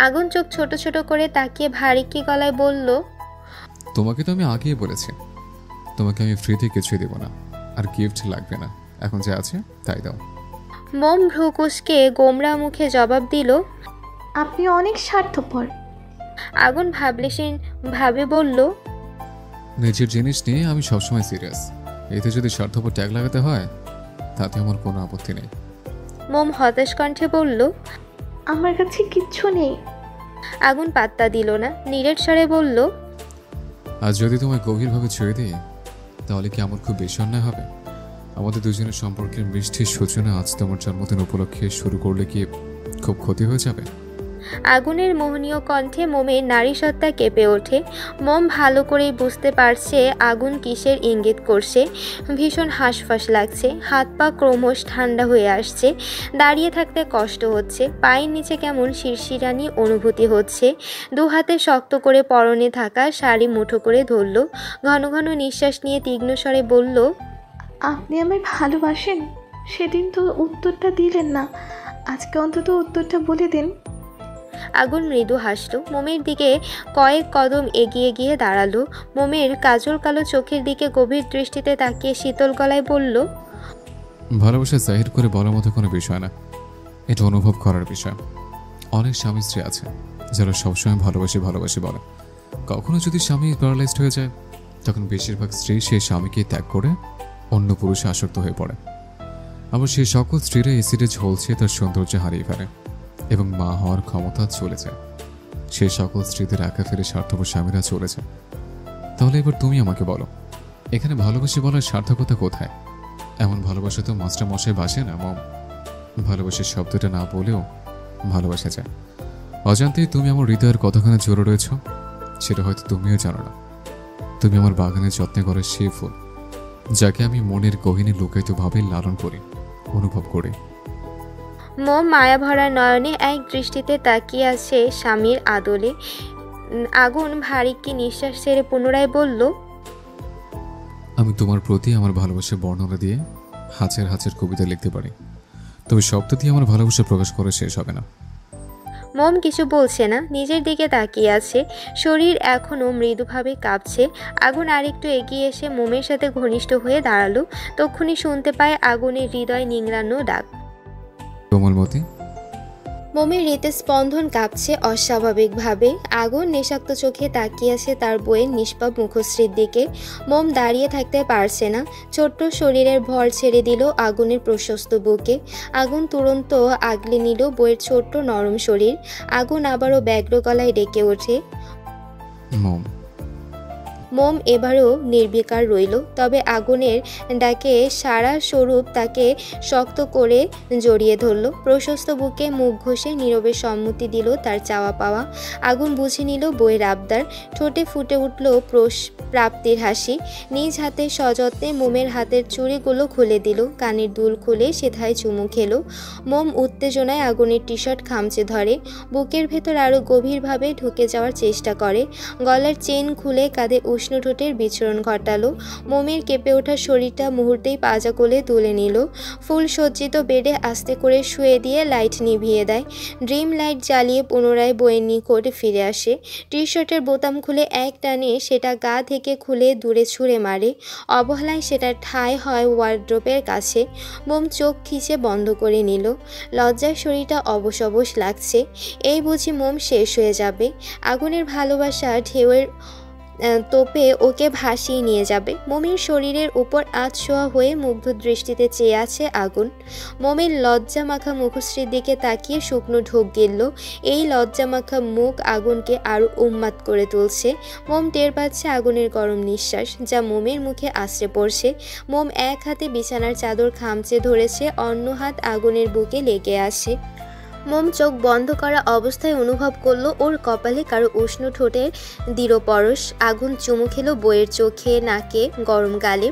আগুন চোখ ছোট ছোট করে তাকিয়ে ভারিক্কি গলায় বলল, তোমাকে তো আমি আগেই বলেছি, তোমাকে আমি ফ্রিতে কিছুই দেব না, আর গিফট লাগবে না, এখন যা আছে তাই দাও। মোম ভ্রু কুঁচকে গোমরা মুখে জবাব দিল, আপনি অনেক স্বার্থপর। আগুন ভাবলেশীন ভাবে বলল, নিজের জিনিস নিয়ে আমি সবসময় সিরিয়াস, এতে যদি স্বার্থপর ট্যাগ লাগাতে হয় তাতে আমার কোনো আপত্তি নেই। মোম হতাশ কণ্ঠে বলল, আমার কাছে কিচ্ছু নেই। আগুন পাত্তা দিল না, নিরেট স্বরে বলল, আজ যদি তোমায় গভীরভাবে ছুঁয়ে দিই তাহলে কি আমার খুব বেশি অন্যায় হবে? আমাদের দুজনের সম্পর্কের মিষ্টি সূচনা আজ তোমার জন্মদিন উপলক্ষে শুরু করলে কি খুব ক্ষতি হয়ে যাবে? আগুনের মোহনীয় কণ্ঠে মোমের নারীসত্তা কেঁপে ওঠে। মোম ভালো করেই বুঝতে পারছে আগুন কিসের ইঙ্গিত করছে। ভীষণ হাঁসফাঁস লাগছে, হাত পা ক্রমশ ঠান্ডা হয়ে আসছে, দাঁড়িয়ে থাকতে কষ্ট হচ্ছে, পায়ের নিচে কেমন শিরশিরানি অনুভূতি হচ্ছে। দু হাতে শক্ত করে পরনে থাকা শাড়ি মুঠো করে ধরল, ঘন ঘন নিঃশ্বাস নিয়ে তীক্ষ্ণ স্বরে বলল, আপনি আমায় ভালোবাসেন? সেদিন তো উত্তরটা দিলেন না, আজকে অন্তত উত্তরটা বলে দিন। আগুন মৃদু হাসল, মোমের দিকে কয়েক কদম এগিয়ে গিয়ে দাঁড়ালো। মোমের কাজল কালো চোখের দিকে গভীর দৃষ্টিতে তাকিয়ে শীতল গলায় বলল, ভালোবাসা জাহির করে বলার মতো কোনো বিষয় না, এটা অনুভব করার বিষয়। অনেক স্বামী স্ত্রী আছে যারা সবসময় ভালোবাসি ভালোবাসি বলে। কখনো যদি স্বামী প্যারালাইজড হয়ে যায় তখন বেশিরভাগ স্ত্রী সেই স্বামীকে ত্যাগ করে অন্য পুরুষে আসক্ত হয়ে পড়ে। আবার সেই সকল স্ত্রীরা এসিডে ঝলছে তার সৌন্দর্য হারিয়ে ফেলে এবং মা হওয়ার ক্ষমতা চলে যায়। সেই সকল স্ত্রীদের একা ফেলে স্বার্থপর স্বামীরা চলে যায়। তাহলে এবার তুমি আমাকে বলো, এখানে ভালোবাসি বলার সার্থকতা কোথায়? এমন ভালোবাসা তো মাস্টার মশাই বাসে না মম। ভালোবাসার শব্দটা না বলেও ভালোবাসা যায়। অজান্তেই তুমি আমার হৃদয়ের কতখানি জোরে রয়েছ সেটা হয়তো তুমিও জানো না। তুমি আমার বাগানে যত্নে করা সেই ফুল যাকে আমি মনের গহীনে লুকায়িতভাবে লালন করি, অনুভব করি। মোম মায়া ভরা নয়নে এক দৃষ্টিতে তাকিয়ে আছে স্বামীর আদলে। আগুন ভারী কি নিঃশ্বাস ছেড়ে পুনরায় বলল, আমি তোমার প্রতি আমার ভালোবাসার বর্ণনা দিয়ে হাজার হাজার কবিতা লিখতে পারি, তবে শব্দ দিয়ে আমার ভালোবাসা প্রকাশ করা শেষ হবে না। মোম কিছু বলছে না, নিজের দিকে তাকিয়ে আছে, শরীর এখনও মৃদুভাবে কাঁপছে। আগুন আরেকটু এগিয়ে এসে মোমের সাথে ঘনিষ্ঠ হয়ে দাঁড়ালো। তক্ষুনি শুনতে পায় আগুনের হৃদয় নিংড়ানো ডাক, কোমলমতি। মোমের হৃদস্পন্দন কাঁপছে অস্বাভাবিকভাবে। আগুন নেশাক্ত চোখে তাকিয়ে আছে তার বইয়ের নিষ্পাপ মুখশ্রীর দিকে। মোম দাঁড়িয়ে থাকতে পারছে না, ছোট্ট শরীরের ভর ছেড়ে দিল আগুনের প্রশস্ত বুকে। আগুন তুরন্ত আগলে নিল বইয়ের ছোট্ট নরম শরীর। আগুন আবারও ব্যগ্র গলায় ডেকে ওঠে, মম। মোম এবারও নির্বিকার রইল, তবে আগুনের ডাকে সারা স্বরূপ তাকে শক্ত করে জড়িয়ে ধরল। প্রশস্ত বুকে মুখ ঘষে নীরবে সম্মতি দিল তার চাওয়া পাওয়া। আগুন বুঝে নিল বইয়ের আবদার, ঠোঁটে ফুটে উঠল প্রাপ্তির হাসি। নিজ হাতে সযত্নে মোমের হাতের চুড়িগুলো খুলে দিল, কানের দুল খুলে সেথায় চুমু খেলো। মোম উত্তেজনায় আগুনের টি শার্ট খামচে ধরে, বুকের ভেতর আরও গভীরভাবে ঢুকে যাওয়ার চেষ্টা করে। গলার চেন খুলে কাঁধে উষ্ণ ঠোঁটের বিচরণ ঘটালো। মোমের কেঁপে ওঠা শরীরটা মুহূর্তেই পাজা কোলে তুলে নিল। ফুল সজ্জিত বেডে আস্তে করে শুয়ে দিয়ে লাইট নিভিয়ে দেয়। ড্রিম লাইট জ্বালিয়ে পুনরায় বইয়ের নিকট ফিরে আসে। টি শার্টের বোতাম খুলে এক টানে সেটা গা থেকে খুলে দূরে ছুঁড়ে মারে। অবহেলায় সেটা ঠাঁই হয় ওয়ার্ড্রোপের কাছে। মোম চোখ খিচে বন্ধ করে নিল। লজ্জায় শরীরটা অবশ অবশ লাগছে। এই বুঝি মোম শেষ হয়ে যাবে। আগুনের ভালোবাসা ঢেউয়ের তোপে ওকে ভাসিয়ে নিয়ে যাবে। মোমের শরীরের উপর আধশোয়া হয়ে মুগ্ধ দৃষ্টিতে চেয়ে আছে আগুন। মোমের লজ্জা মাখা মুখশ্রীর দিকে তাকিয়ে শুকনো ঢোক গিলল। এই লজ্জা মাখা মুখ আগুনকে আরও উন্মাদ করে তুলছে। মোম টের পাচ্ছে আগুনের গরম নিঃশ্বাস যা মোমের মুখে আশ্রে পড়ছে। মোম এক হাতে বিছানার চাদর খামচে ধরেছে, অন্য হাত আগুনের বুকে লেগে আসে। মোম চোখ বন্ধ করা অবস্থায় অনুভব করলো ওর কপালে কারো উষ্ণ ঠোঁটের দৃঢ় পরশ। আগুন চুমু খেলো বইয়ের চোখে, নাকে, গরম গালে।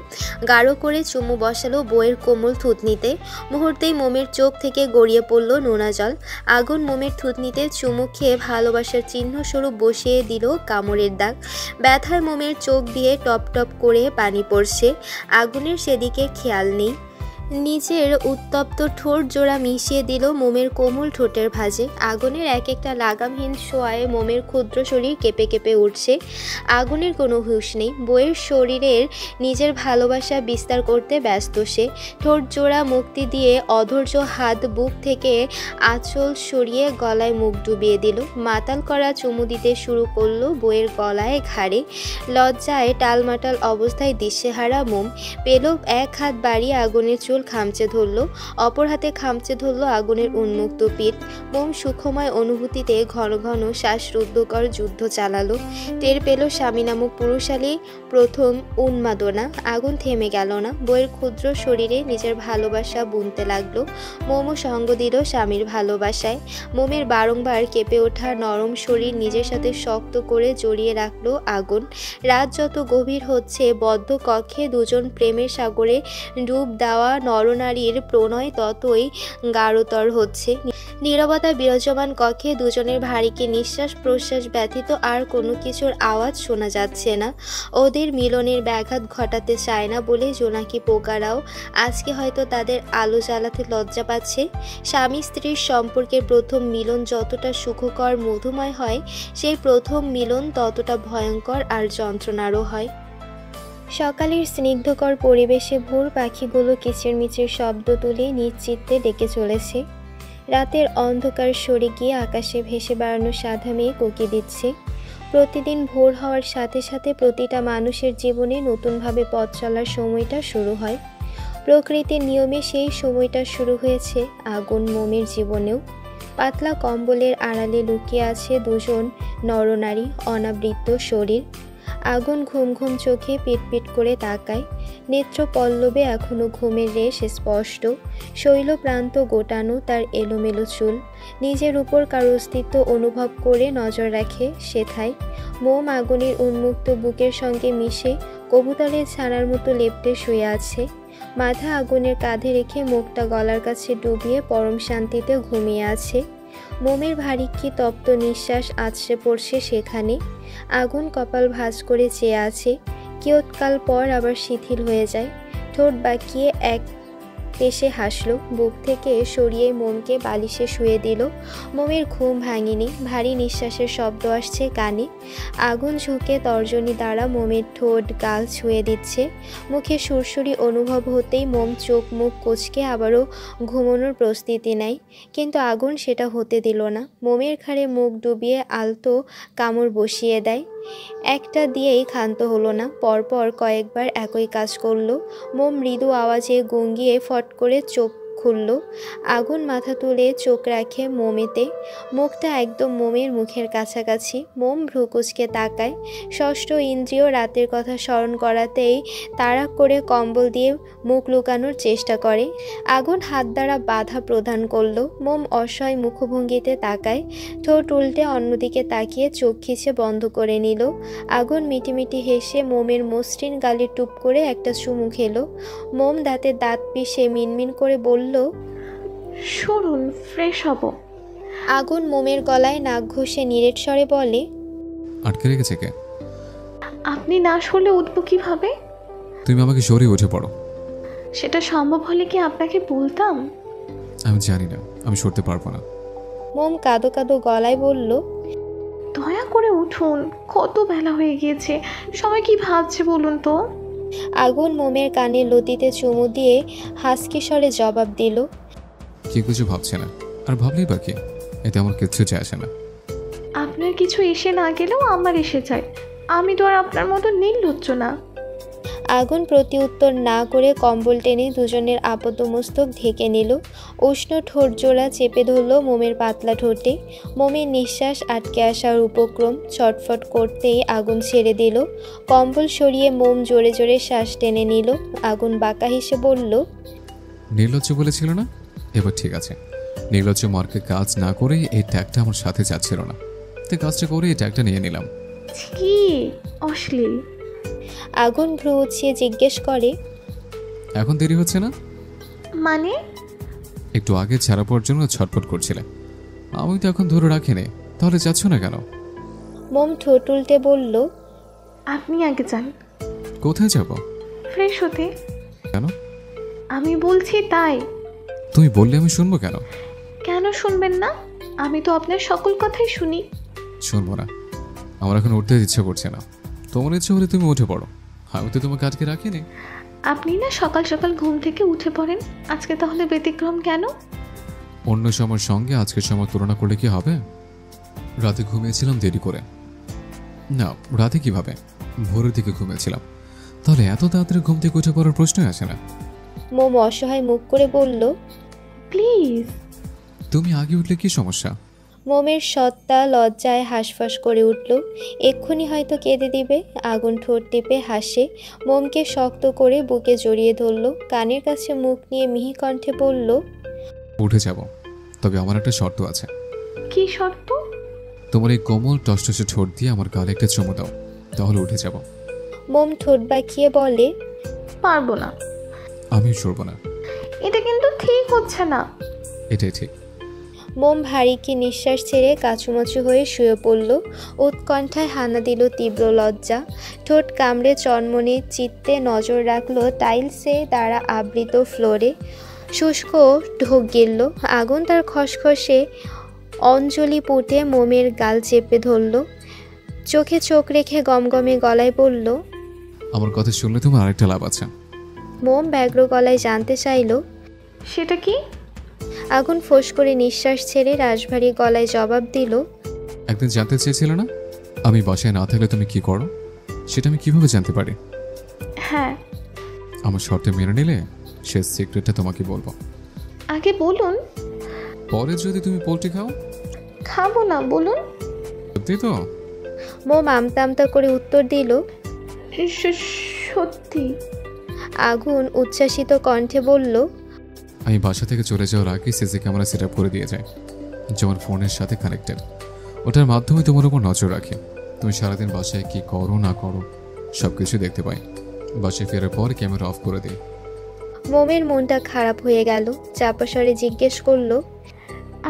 গাঢ় করে চুমু বসালো বইয়ের কোমল থুতনিতে। মুহূর্তেই মোমের চোখ থেকে গড়িয়ে পড়ল নোনা জল। আগুন মোমের থুতনিতে চুমু খেয়ে ভালোবাসার চিহ্ন স্বরূপ বসিয়ে দিল কামড়ের দাগ। ব্যথার মোমের চোখ দিয়ে টপ টপ করে পানি পড়ছে। আগুনের সেদিকে খেয়াল নেই। নিজের উত্তপ্ত ঠোঁট জোড়া মিশিয়ে দিল মোমের কোমল ঠোঁটের ভাঁজে। আগুনের এক একটা লাগামহীন ছোঁয়ায় মোমের ক্ষুদ্র শরীর কেঁপে কেঁপে উঠছে। আগুনের কোনো হুঁশ নেই। বইয়ের শরীরের নিজের ভালোবাসা বিস্তার করতে ব্যস্ত সে। ঠোঁট জোড়া মুক্তি দিয়ে অধৈর্য হাত বুক থেকে আঁচল সরিয়ে গলায় মুখ ডুবিয়ে দিল। মাতাল করা চুমু দিতে শুরু করলো বইয়ের গলায়, ঘাড়ে। লজ্জায় টালমাটাল অবস্থায় দিশেহারা মোম পেল এক হাত বাড়িয়ে আগুনের চোখ চুল খামচে ধরল, অপর হাতে খামচে ধরল আগুনের উন্মুক্ত পিঠ। মোম সুখময় অনুভূতিতে ঘন ঘন শ্বাসরুদ্ধকর যুদ্ধ চালালো। টের পেল স্বামী নামক পুরুষালী প্রথম উন্মাদনা। আগুন থেমে গেল না, বইয়ের ক্ষুদ্র শরীরে নিজের ভালোবাসা বুনতে লাগলো। মোমও সঙ্গ দিল স্বামীর ভালোবাসায়। মোমের বারংবার কেঁপে ওঠা নরম শরীর নিজের সাথে শক্ত করে জড়িয়ে রাখলো আগুন। রাত যত গভীর হচ্ছে, বদ্ধ কক্ষে দুজন প্রেমের সাগরে ডুব দেওয়া নরনারীর প্রণয় ততই গাঢ়তর হচ্ছে। নীরবতা বিরাজমান কক্ষে দুজনের ভারীকে নিঃশ্বাস প্রশ্বাস ব্যতীত আর কোনো কিছুর আওয়াজ শোনা যাচ্ছে না। ওদের মিলনের ব্যাঘাত ঘটাতে চায় না বলে জোনাকি পোকারাও আজকে হয়তো তাদের আলো জ্বালাতে লজ্জা পাচ্ছে। স্বামী স্ত্রীর সম্পর্কের প্রথম মিলন যতটা সুখকর মধুময় হয়, সেই প্রথম মিলন ততটা ভয়ঙ্কর আর যন্ত্রণারও হয়। সকালের স্নিগ্ধকর পরিবেশে ভোর পাখিগুলো কিচিরমিচির শব্দ তুলে নিশ্চিত্তে ডেকে চলেছে। রাতের অন্ধকার সরে গিয়ে আকাশে ভেসে বেড়ানো সাদা মেঘ উঁকি দিচ্ছে। প্রতিদিন ভোর হওয়ার সাথে সাথে প্রতিটা মানুষের জীবনে নতুনভাবে পথ চলার সময়টা শুরু হয়। প্রকৃতির নিয়মে সেই সময়টা শুরু হয়েছে আগুন মোমের জীবনেও। পাতলা কম্বলের আড়ালে লুকিয়ে আছে দুজন নরনারী, অনাবৃত শরীর। আগুন ঘুম ঘুম চোখে পিটপিট করে তাকায়। নেত্র পল্লবে এখনো ঘুমের রেশ স্পষ্ট। শৈলপ্রান্ত গোটানো তার এলোমেলো চুল। নিজের উপর কারো অস্তিত্ব অনুভব করে নজর রাখে সেথায়। মোম আগুনের উন্মুক্ত বুকের সঙ্গে মিশে কবুতরের ছানার মতো লেপ্টে শুয়ে আছে। মাথা আগুনের কাঁধে রেখে মুখটা গলার কাছে ডুবিয়ে পরম শান্তিতে ঘুমিয়ে আছে। মোমের ভারী কি তপ্ত নিঃশ্বাস আছড়ে পড়ছে সেখানে। আগুন কপাল ভাঁজ করে চেয়ে আছে। কিয়ৎকাল পর আবার শিথিল হয়ে যায়। ঠোঁট বাঁকিয়ে এক পেশে হাসলো। বুক থেকে সরিয়ে মোমকে বালিশে শুয়ে দিল। মোমের ঘুম ভাঙেনি। ভারী নিঃশ্বাসের শব্দ আসছে কানে। আগুন ঝুঁকে তর্জনী দ্বারা মোমের ঠোঁট গাল ছুঁয়ে দিচ্ছে। মুখে সুরসুরি অনুভব হতেই মোম চোখ মুখ কুঁচকে আবারও ঘুমানোর প্রস্তুতি নেয়। কিন্তু আগুন সেটা হতে দিল না। মোমের ঘাড়ে মুখ ডুবিয়ে আলতো কামড় বসিয়ে দেয়। একটা দিয়েই ক্ষান্ত হলো না। পরপর কয়েকবার একই কাজ করলো। মোম মৃদু আওয়াজে গুঙ্গিয়ে ফট করে চোখ খুলল। আগুন মাথা তুলে চোখ রাখে মোমেতে। মুখটা একদম মোমের মুখের কাছাকাছি। মোম ভ্রুকুচকে তাকায়। ষষ্ঠ ইন্দ্রিয় রাতের কথা স্মরণ করাতেই তাড়া করে কম্বল দিয়ে মুখ লুকানোর চেষ্টা করে। আগুন হাত দ্বারা বাধা প্রদান করল। মোম অসহায় মুখভঙ্গিতে তাকায়। ঠোঁট উল্টে অন্যদিকে তাকিয়ে চোখ খিচে বন্ধ করে নিল। আগুন মিটিমিটি হেসে মোমের মসৃণ গালে টুপ করে একটা চুমু খেলো। মোম দাঁতে দাঁত পিষে মিনমিন করে বলল, শুনুন, ফ্রেশ হব। আগুন মোমের গলায় নাক ঘষে নিরেট স্বরে বলে, আটকে রেখেছে কে? আপনি না শুনলে উঠবো কিভাবে? তুমি আমাকে সরিয়ে উঠে পড়ো। সেটা সম্ভব হলে কি আপনাকে বলতাম? আমি জানি না, আমি সরতে পারবো না। মোম কাঁদো কাঁদো গলায় বলল, দয়া করে উঠুন, কত বেলা হয়ে গিয়েছে। সবাই কি ভাবছে বলুন তো? আগুন মোমের কানে লতিতে চুমু দিয়ে হাসকি স্বরে জবাব দিল, কি কিছু ভাবছে না, আর ভাবলেই বাকি, এতে আমার কিচ্ছু যায় আসে না। আপনার কিছু এসে না গেলেও আমার এসে যায়। আমি তো আর আপনার মতো নির্লজ্জ না। আগুন প্রতি উত্তর না করে কম্বল টেনে দুজনের আপাতমস্তক ঢেকে নিল। উষ্ণ ঠোঁট জোড়া চেপে ধরল মোমের পাতলা ঠোঁটে। মোমের নিঃশ্বাস আটকে আসার উপক্রম। ছটফট করতেই আগুন ছেড়ে দিল। কম্বল সরিয়ে মোম জোরে জোরে শ্বাস টেনে নিল। আগুন বাঁকা হেসে বলল, নির্লজ্জ বলেছিল না? এবার ঠিক আছে। নির্লজ্জ মার্কে কাজ না করে এই ট্যাগটা আমার সাথে যাচ্ছিল না, তাই কাজটা করে এই ট্যাগটা নিয়ে নিলাম। ছি, অশ্লীল। আগুন ভ্রু উঁচিয়ে জিজ্ঞেস করে, এখন দেরি হচ্ছে না? মানে? একটু আগে ছাড়া পড়ার জন্য ছটফট করছিলে, আমি তো এখন ধরে রাখিনি, তাহলে যাচ্ছ না কেন? মোম ঠোঁট উল্টে বলল, আপনি আগে যান। কোথায় যাব? ফ্রেশ হতে। কেন? আমি বলছি তাই। তুমি বললে আমি শুনবো কেন? কেন শুনবেন না? আমি তো আপনার সকল কথাই শুনি। শুনবো না, আমার এখন উঠতে ইচ্ছা করছে না। তোমার ইচ্ছে হলে তুমি উঠে পড়ো, আমি তো তোমাকে আটকে রাখিনি। আপনি না সকাল সকাল ঘুম থেকে উঠে পড়েন, আজকে তাহলে ব্যতিক্রম কেন? অন্য সময়ের সঙ্গে আজকের সময় তুলনা করলে কি হবে? রাতে ঘুমিয়েছিলাম দেরি করে। না, রাতে কিভাবে? ভোরের দিকে ঘুমিয়েছিলাম, তাহলে এত তাড়াতাড়ি ঘুম থেকে উঠে পড়ার প্রশ্নই আসে না। মোম অসহায় মুখ করে বলল, প্লিজ। তুমি আগে উঠলে কি সমস্যা? মোমের সত্তা লজ্জায় হাঁসফাঁস করে উঠল। এক্ষুনি হয়তো কেঁদে দিবে। আগুন ঠোঁট টিপে হাসে। মোমকে শক্ত করে বুকে জড়িয়ে ধরল। কানের কাছে মুখ নিয়ে মিহি কণ্ঠে বলল, উঠে যাব, তবে আমার একটা শর্ত আছে। কি শর্ত? তোমার এই কোমল টসটসে ঠোঁট দিয়ে আমার গালে একটা চুমু দাও, তাহলে উঠে যাব। মোম ঠোঁট বাঁকিয়ে বলে, পারবো না। আমি সরব না। এটা কিন্তু ঠিক হচ্ছে না। এটাই ঠিক। মোম ভারী কি নিঃশ্বাস ছেড়ে কাচুমাচু হয়ে শুয়ে পড়ল। উৎকণ্ঠায় হানা দিল তীব্র লজ্জা। ঠোঁট কামড়ে চনমনে চিত্তে নজর রাখল টাইলসে দ্বারা আবৃত ফ্লোরে। শুষ্ক ঢোক গিলল। আগুন তার খসখসে অঞ্জলি পুঁতে মোমের গাল চেপে ধরল। চোখে চোখ রেখে গমগমে গলায় বলল, আমার কথা শুনলে তোমার আরেকটা লাভ আছে। মোম ব্যগ্র গলায় জানতে চাইল, সেটা কি? আগুন ফোঁস করে নিঃশ্বাস ছেড়ে রাশভারী গলায় জবাব দিল, একদিন জানতে চেয়েছিলে না আমি বাসায় না থাকলে তুমি কি করো? সেটা আমি কিভাবে জানতে পারি? হ্যাঁ। আমার শর্তে মেনে নিলে সে সিক্রেটটা তোমাকে বলবো। আগে বলুন। পরে যদি তুমি পোল্ট্রি খাও? খাবো না, বলুন। সত্যি তো? মোম আমতা আমতা করে উত্তর দিল, সত্যি। আগুন উচ্ছ্বাসিত কণ্ঠে বলল, আমি বাসা থেকে চলে যাওয়ার আগে সিসি ক্যামেরা সেট আপ করে দিয়ে যাই, যেমন ফোনের সাথে কানেক্টেড। ওটার মাধ্যমে তোমার উপর নজর রাখি। তুমি সারাদিন বাসায় কি করো না করো সব কিছু দেখতে পাই। বাসায় ফেরার পর ক্যামেরা অফ করে দিই। মোমের মনটা খারাপ হয়ে গেল। চাপা স্বরে জিজ্ঞেস করলো,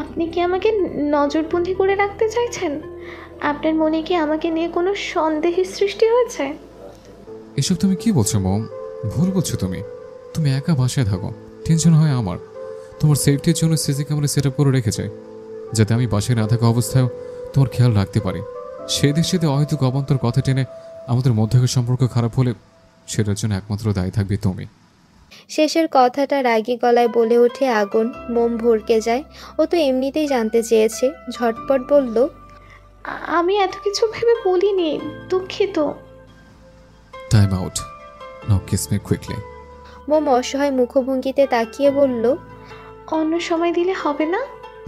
আপনি কি আমাকে নজরবন্দি করে রাখতে চাইছেন? আপনার মনে কি আমাকে নিয়ে কোনো সন্দেহের সৃষ্টি হয়েছে? এসব তুমি কি বলছো মম? ভুল বলছো তুমি। তুমি একা বাসায় থাকো, টেনশন হয় আমার। তোমার সেফটির জন্য সিসি ক্যামেরা সেট আপ করে রেখেছে, যাতে আমি বাসায় না থাকা অবস্থায়ও তোমার খেয়াল রাখতে পারি। সেদিন সেদিন অহেতুক অবান্তর কথা টেনে আমাদের মধ্যকার সম্পর্ক খারাপ হলে সেটার জন্য একমাত্র দায়ী থাকবে তুমি। শেষের কথাটা রাগী গলায় বলে ওঠে আগুন। মোম ভরকে যায়। ও তো এমনিতেই জানতে চেয়েছে। ঝটপট বলল, আমি এত কিছু ভেবে বলিনি, দুঃখিত। টাইম আউট, নাও কিস মি কুইকলি। মোম অসহায় মুখভঙ্গিতে তাকিয়ে বলল, অন্য সময় দিলে হবে না?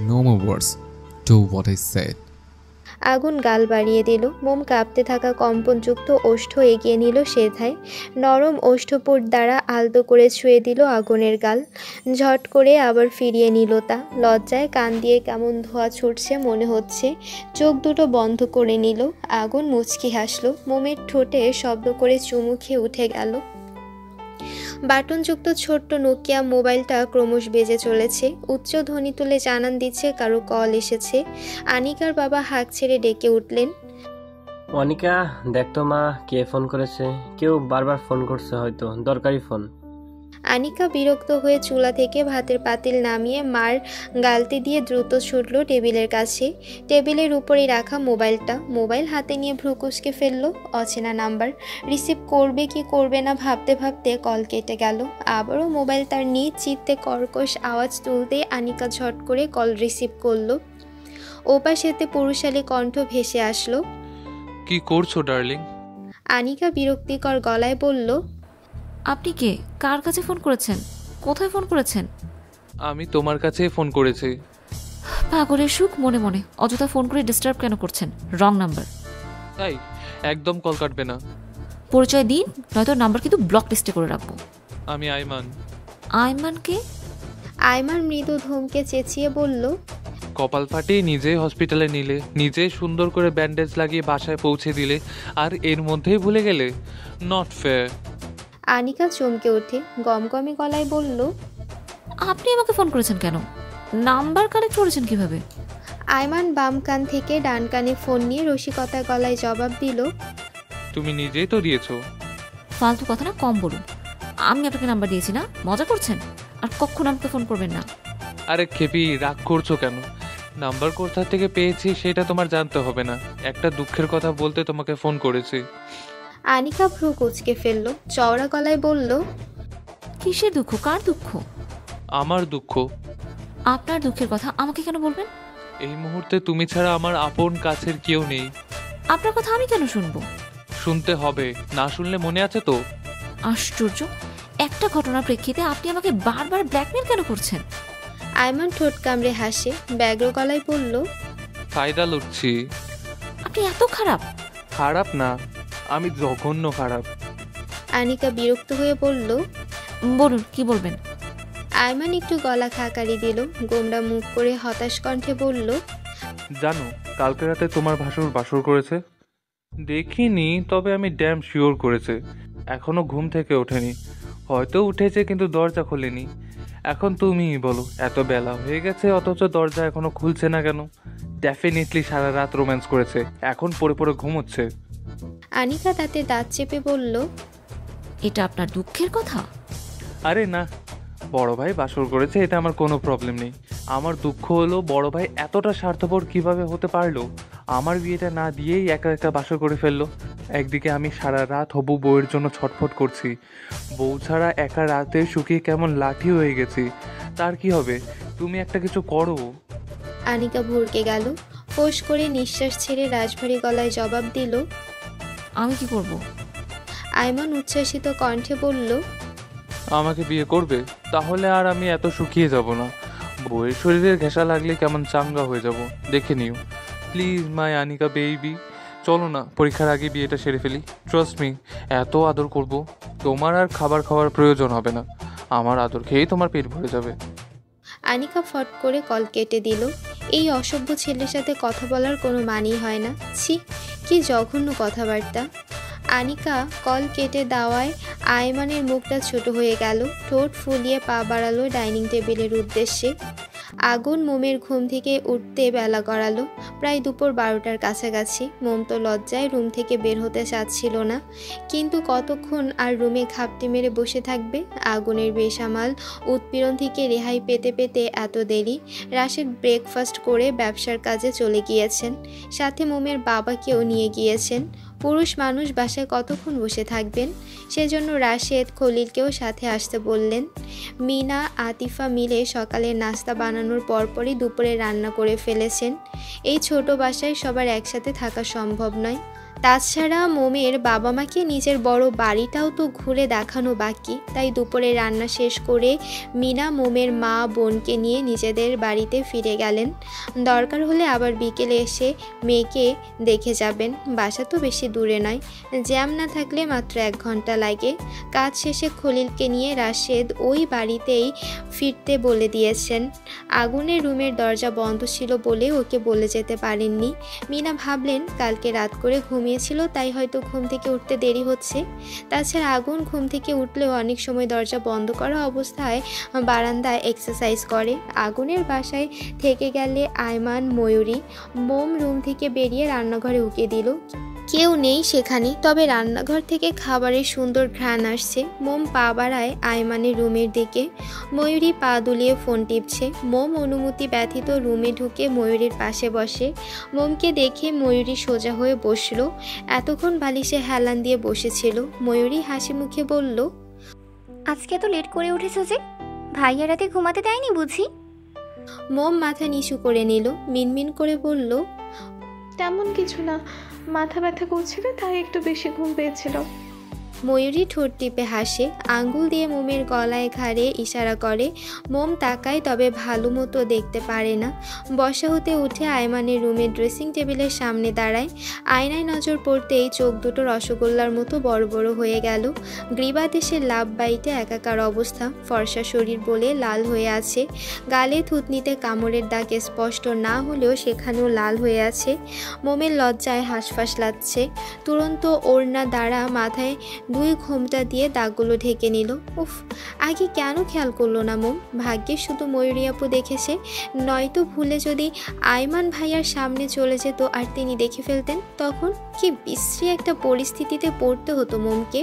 No more words, do what I said. আগুন গাল বাড়িয়ে দিল। মোম কাঁপতে থাকা কম্পনযুক্ত ওষ্ঠ এগিয়ে নিল সেধায়। নরম ওষ্ঠপুট দ্বারা আলতো করে ছুঁয়ে দিল আগুনের গাল। ঝট করে আবার ফিরিয়ে নিল তা। লজ্জায় কান দিয়ে কেমন ধোঁয়া ছুটছে মনে হচ্ছে। চোখ দুটো বন্ধ করে নিল। আগুন মুচকি হাসলো। মোমের ঠোঁটে শব্দ করে চুমু খেয়ে উঠে গেল। বাটনযুক্ত ছোট্ট নোকিয়া মোবাইলটা ক্রমশ বেজে চলেছে। উচ্চ ধ্বনি তুলে জানান দিচ্ছে কারো কল এসেছে। আনিকার বাবা হাঁক ছেড়ে ডেকে উঠলেন, অনিকা, দেখ তো মা কে ফোন করেছে। কেউ বারবার ফোন করছে, হয়তো দরকারি ফোন। আনিকা বিরক্ত হয়ে চুলা থেকে ভাতের পাতিল নামিয়ে মার গালতি দিয়ে দ্রুত ছুটল টেবিলের কাছে। টেবিলের উপরেই রাখা মোবাইলটা। মোবাইল হাতে নিয়ে ভ্রুকুচকে ফেলল। অচেনা নাম্বার। রিসিভ করবে কি করবে না ভাবতে ভাবতে কল কেটে গেল। আবারও মোবাইল তার নিজ চিত্তে কর্কশ আওয়াজ তুলতে আনিকা ঝট করে কল রিসিভ করলো। ওপাশেতে পুরুষালী কণ্ঠ ভেসে আসলো, কি করছো ডার্লিং? আনিকা বিরক্তিকর গলায় বলল, আপনি কে? কার কাছে ফোন করেছেন? কোথায় ফোন করেছেন? আমি তোমার কাছেই ফোন করেছি। পাগলের সুখ মনে মনে। অযথা ফোন করে ডিস্টার্ব কেন করছেন? Wrong number. তাই একদম কল কাটবে না। পরিচয় দিন, নয়তো নাম্বার কিন্তু ব্লক লিস্টে করে রাখবো। আমি আইমান। আইমান কে? আইমান মৃদু ধমকে চেঁচিয়ে বলল, কপাল ফাটিয়ে নিজেই হসপিটালে নিলে, নিজেই সুন্দর করে ব্যান্ডেজ লাগিয়ে বাসায় পৌঁছে দিলে, আর এর মধ্যেই ভুলে গেলে? Not fair. আনিকা চমকে ওঠে। গমগমে গলায় বলল, আপনি আমাকে ফোন করেছেন কেন? নাম্বার কালেক্ট করেছেন কিভাবে? আইমান বাম কান থেকে ডান কানে ফোন নিয়ে রসিকতা গলায় জবাব দিল, তুমি নিজেই তো দিয়েছো। ফালতু কথা না কম বলুন। আমি আপনাকে নাম্বার দিয়েছি না? মজা করছেন? আর কখনো আমাকে ফোন করবেন না। আরে খেপি, রাগ করছো কেন? নাম্বার কোথা থেকে পেয়েছি সেটা তোমার জানতে হবে না। একটা দুঃখের কথা বলতে তোমাকে ফোন করেছি। আনিকা ভ্রু কুচকে ফেলল। চওড়া গলায় বলল, কিসের দুঃখ? কার দুঃখ? আমার দুঃখ। আপনার দুঃখের কথা আমাকে কেন বলবেন? এই মুহূর্তে তুমি ছাড়া আমার আপন কাছের কেউ নেই। আপনার কথা আমি কেন শুনবো? শুনতে হবে, না শুনলে মনে আছে তো? আশ্চর্য, একটা ঘটনার প্রেক্ষিতে আপনি আমাকে বারবার ব্ল্যাকমেল কেন করছেন? আয়মান ঠোঁট কামড়ে হাসে, ব্যগ্র গলায় বলল, ফায়দা লুটছি। আপনি এত খারাপ? খারাপ না, আমি জঘন্য খারাপ। আনিকা বিরক্ত হয়ে বলল, বলুন কি বলবেন। আয়মান একটু গলা খাকারি দিল, গোমড়া মুখ করে হতাশ কণ্ঠে বলল, জানো কালকে রাতে তোমার ভাসুর বাসর করেছে? দেখিনি, তবে আমি ড্যাম শিওর করেছে। এখনো ঘুম থেকে ওঠেনি, হয়তো উঠেছে কিন্তু দরজা খোলেনি। এখন তুমিই বলো, এত বেলা হয়ে গেছে অথচ দরজা এখনো খুলছে না কেন? ডেফিনেটলি সারা রাত রোম্যান্স করেছে, এখন পড়ে পড়ে ঘুমোচ্ছে। আনিকা তাতে দাঁত চেপে বলল, এটা আপনার দুঃখের কথা? আরে না, বড় ভাই বাসর করেছে, এটা আমার কোনো প্রবলেম নেই। আমার দুঃখ হলো বড় ভাই এতটা স্বার্থপর কিভাবে হতে পারলো? আমার বিয়েটা না দিয়েই একা একা বাসর করে ফেললো। একদিকে আমি সারা রাত হবু বউয়ের জন্য ছটফট করছি, বউ ছাড়া একা রাতে শুকিয়ে কেমন লাঠি হয়ে গেছি। তার কি হবে? তুমি একটা কিছু করো। আনিকা ভরকে গেল, ফোঁস করে নিঃশ্বাস ছেড়ে রাজভারী গলায় জবাব দিল, আমি কি করব? আয়মান উচ্ছ্বাসিত কণ্ঠে বলল, আমাকে বিয়ে করবে? তাহলে আর আমি এত শুকিয়ে যাব না। বউয়ের শরীরের ঘেঁষা লাগলে কেমন চাঙ্গা হয়ে যাব, দেখে নিও। প্লিজ মাই আনিকা বেবি, চলো না পরীক্ষার আগে বিয়েটা সেরে ফেলি। ট্রাস্ট মি, এত আদর করব, তোমার আর খাবার খাওয়ার প্রয়োজন হবে না। আমার আদর খেয়েই তোমার পেট ভরে যাবে। আনিকা ফট করে কল কেটে দিল। এই অসভ্য ছেলের সাথে কথা বলার কোনো মানেই হয় না। ছি, কি জঘন্য কথাবার্তা। আনিকা কল কেটে দেওয়ায় আয়মানের মুখটা ছোট হয়ে গেল, ঠোঁট ফুলিয়ে পা বাড়ালো ডাইনিং টেবিলের উদ্দেশ্যে। আগুন মোমের ঘুম থেকে উঠতে বেলা গড়ালো, প্রায় দুপুর 12টার কাছাকাছি। মোম তো লজ্জায় রুম থেকে বের হতে চাচ্ছিল না, কিন্তু কতক্ষণ আর রুমে ঘাপটি মেরে বসে থাকবে? আগুনের বেসামাল উৎপীড়ন থেকে রেহাই পেতে পেতে এত দেরি। রাশেদ ব্রেকফাস্ট করে ব্যবসার কাজে চলে গিয়েছেন, সাথে মোমের বাবাকেও নিয়ে গিয়েছেন। পুরুষ মানুষ বাসায় কতক্ষণ বসে থাকবেন? সেজন্য রাশেদ খলিলকেও সাথে আসতে বললেন। মিনা আতিফা মিলে সকালে নাস্তা বানানোর পরপরই দুপুরে রান্না করে ফেলেছেন। এই ছোট বাসায় সবার একসাথে থাকা সম্ভব নয়। তাছাড়া মোমের বাবা মাকে নিজের বড় বাড়িটাও তো ঘুরে দেখানো বাকি। তাই দুপুরে রান্না শেষ করে মিনা মোমের মা বোনকে নিয়ে নিজেদের বাড়িতে ফিরে গেলেন। দরকার হলে আবার বিকেলে এসে মেয়েকে দেখে যাবেন। বাসা তো বেশি দূরে নয়, জ্যাম না থাকলে মাত্র 1 ঘন্টা লাগে। কাজ শেষে খলিলকে নিয়ে রাশেদ ওই বাড়িতেই ফিরতে বলে দিয়েছেন। আগুনের রুমের দরজা বন্ধ ছিল বলে ওকে বলে যেতে পারেননি। মিনা ভাবলেন কালকে রাত করে ঘুমিয়েছিল, তাই হয়তো ঘুম থেকে উঠতে দেরি হচ্ছে। তাছাড়া আগুন ঘুম থেকে উঠলেও অনেক সময় দরজা বন্ধ করা অবস্থায় বারান্দায় এক্সারসাইজ করে। আগুনের বাসায় থেকে গেলে আয়মান ময়ূরী। মোম রুম থেকে বেরিয়ে রান্নাঘরে উকি দিল, কেউ নেই সেখানে। তবে রান্নাঘর থেকে খাবারের সুন্দর ঘ্রাণ আসছে। মোম পা বাড়ায় আয়মানের রুমের দিকে, ময়ূরী পা দুলিয়ে ফোন টিপছে। মোম অনুমতি ব্যতীত রুমে ঢুকে ময়ূরীর পাশে বসে। মোমকে দেখে ময়ূরী সোজা হয়ে বসল, এতক্ষণ বালিশে হেলান দিয়ে বসেছিল। ময়ূরী হাসি মুখে বলল, আজকে তো লেট করে উঠেছো যে, ভাইয়া রাতে ঘুমাতে দেয়নি বুঝি? মোম মাথা নিচু করে নিল, মিনমিন করে বলল, তেমন কিছু না, মাথা ব্যথা করছিল তাই একটু বেশি ঘুম পেয়েছিল। ময়ূরী ঠোঁট টিপে হাসে, আঙ্গুল দিয়ে মোমের গলায় ঘাড়ে ইশারা করে। মোম তাকায়, তবে ভালো মতো দেখতে পারে না। বসা হতে উঠে আয়মানের রুমের ড্রেসিং টেবিলের সামনে দাঁড়ায়। আয়নায় নজর পড়তেই চোখ দুটো রসগোল্লার মতো বড় বড় হয়ে গেল। গ্রীবা দেশের লাভ বাইটে একাকার অবস্থা, ফর্সা শরীর বলে লাল হয়ে আছে। গালে থুতনিতে কামড়ের দাগ স্পষ্ট না হলেও সেখানেও লাল হয়ে আছে। মোমের লজ্জায় হাঁসফাঁস লাগছে। তুরন্ত ওড়না দ্বারা মাথায় 2 ঘোমটা দিয়ে দাগগুলো ঢেকে নিল। উফ, আগে কেন খেয়াল করলো না মোম? ভাগ্যে শুধু ময়ূরী আপু দেখেছে, নয়তো ভুলে যদি আয়মান ভাইয়ার সামনে চলে যেত আর তিনি দেখে ফেলতেন, তখন কি বিশ্রী একটা পরিস্থিতিতে পড়তে হতো মোমকে।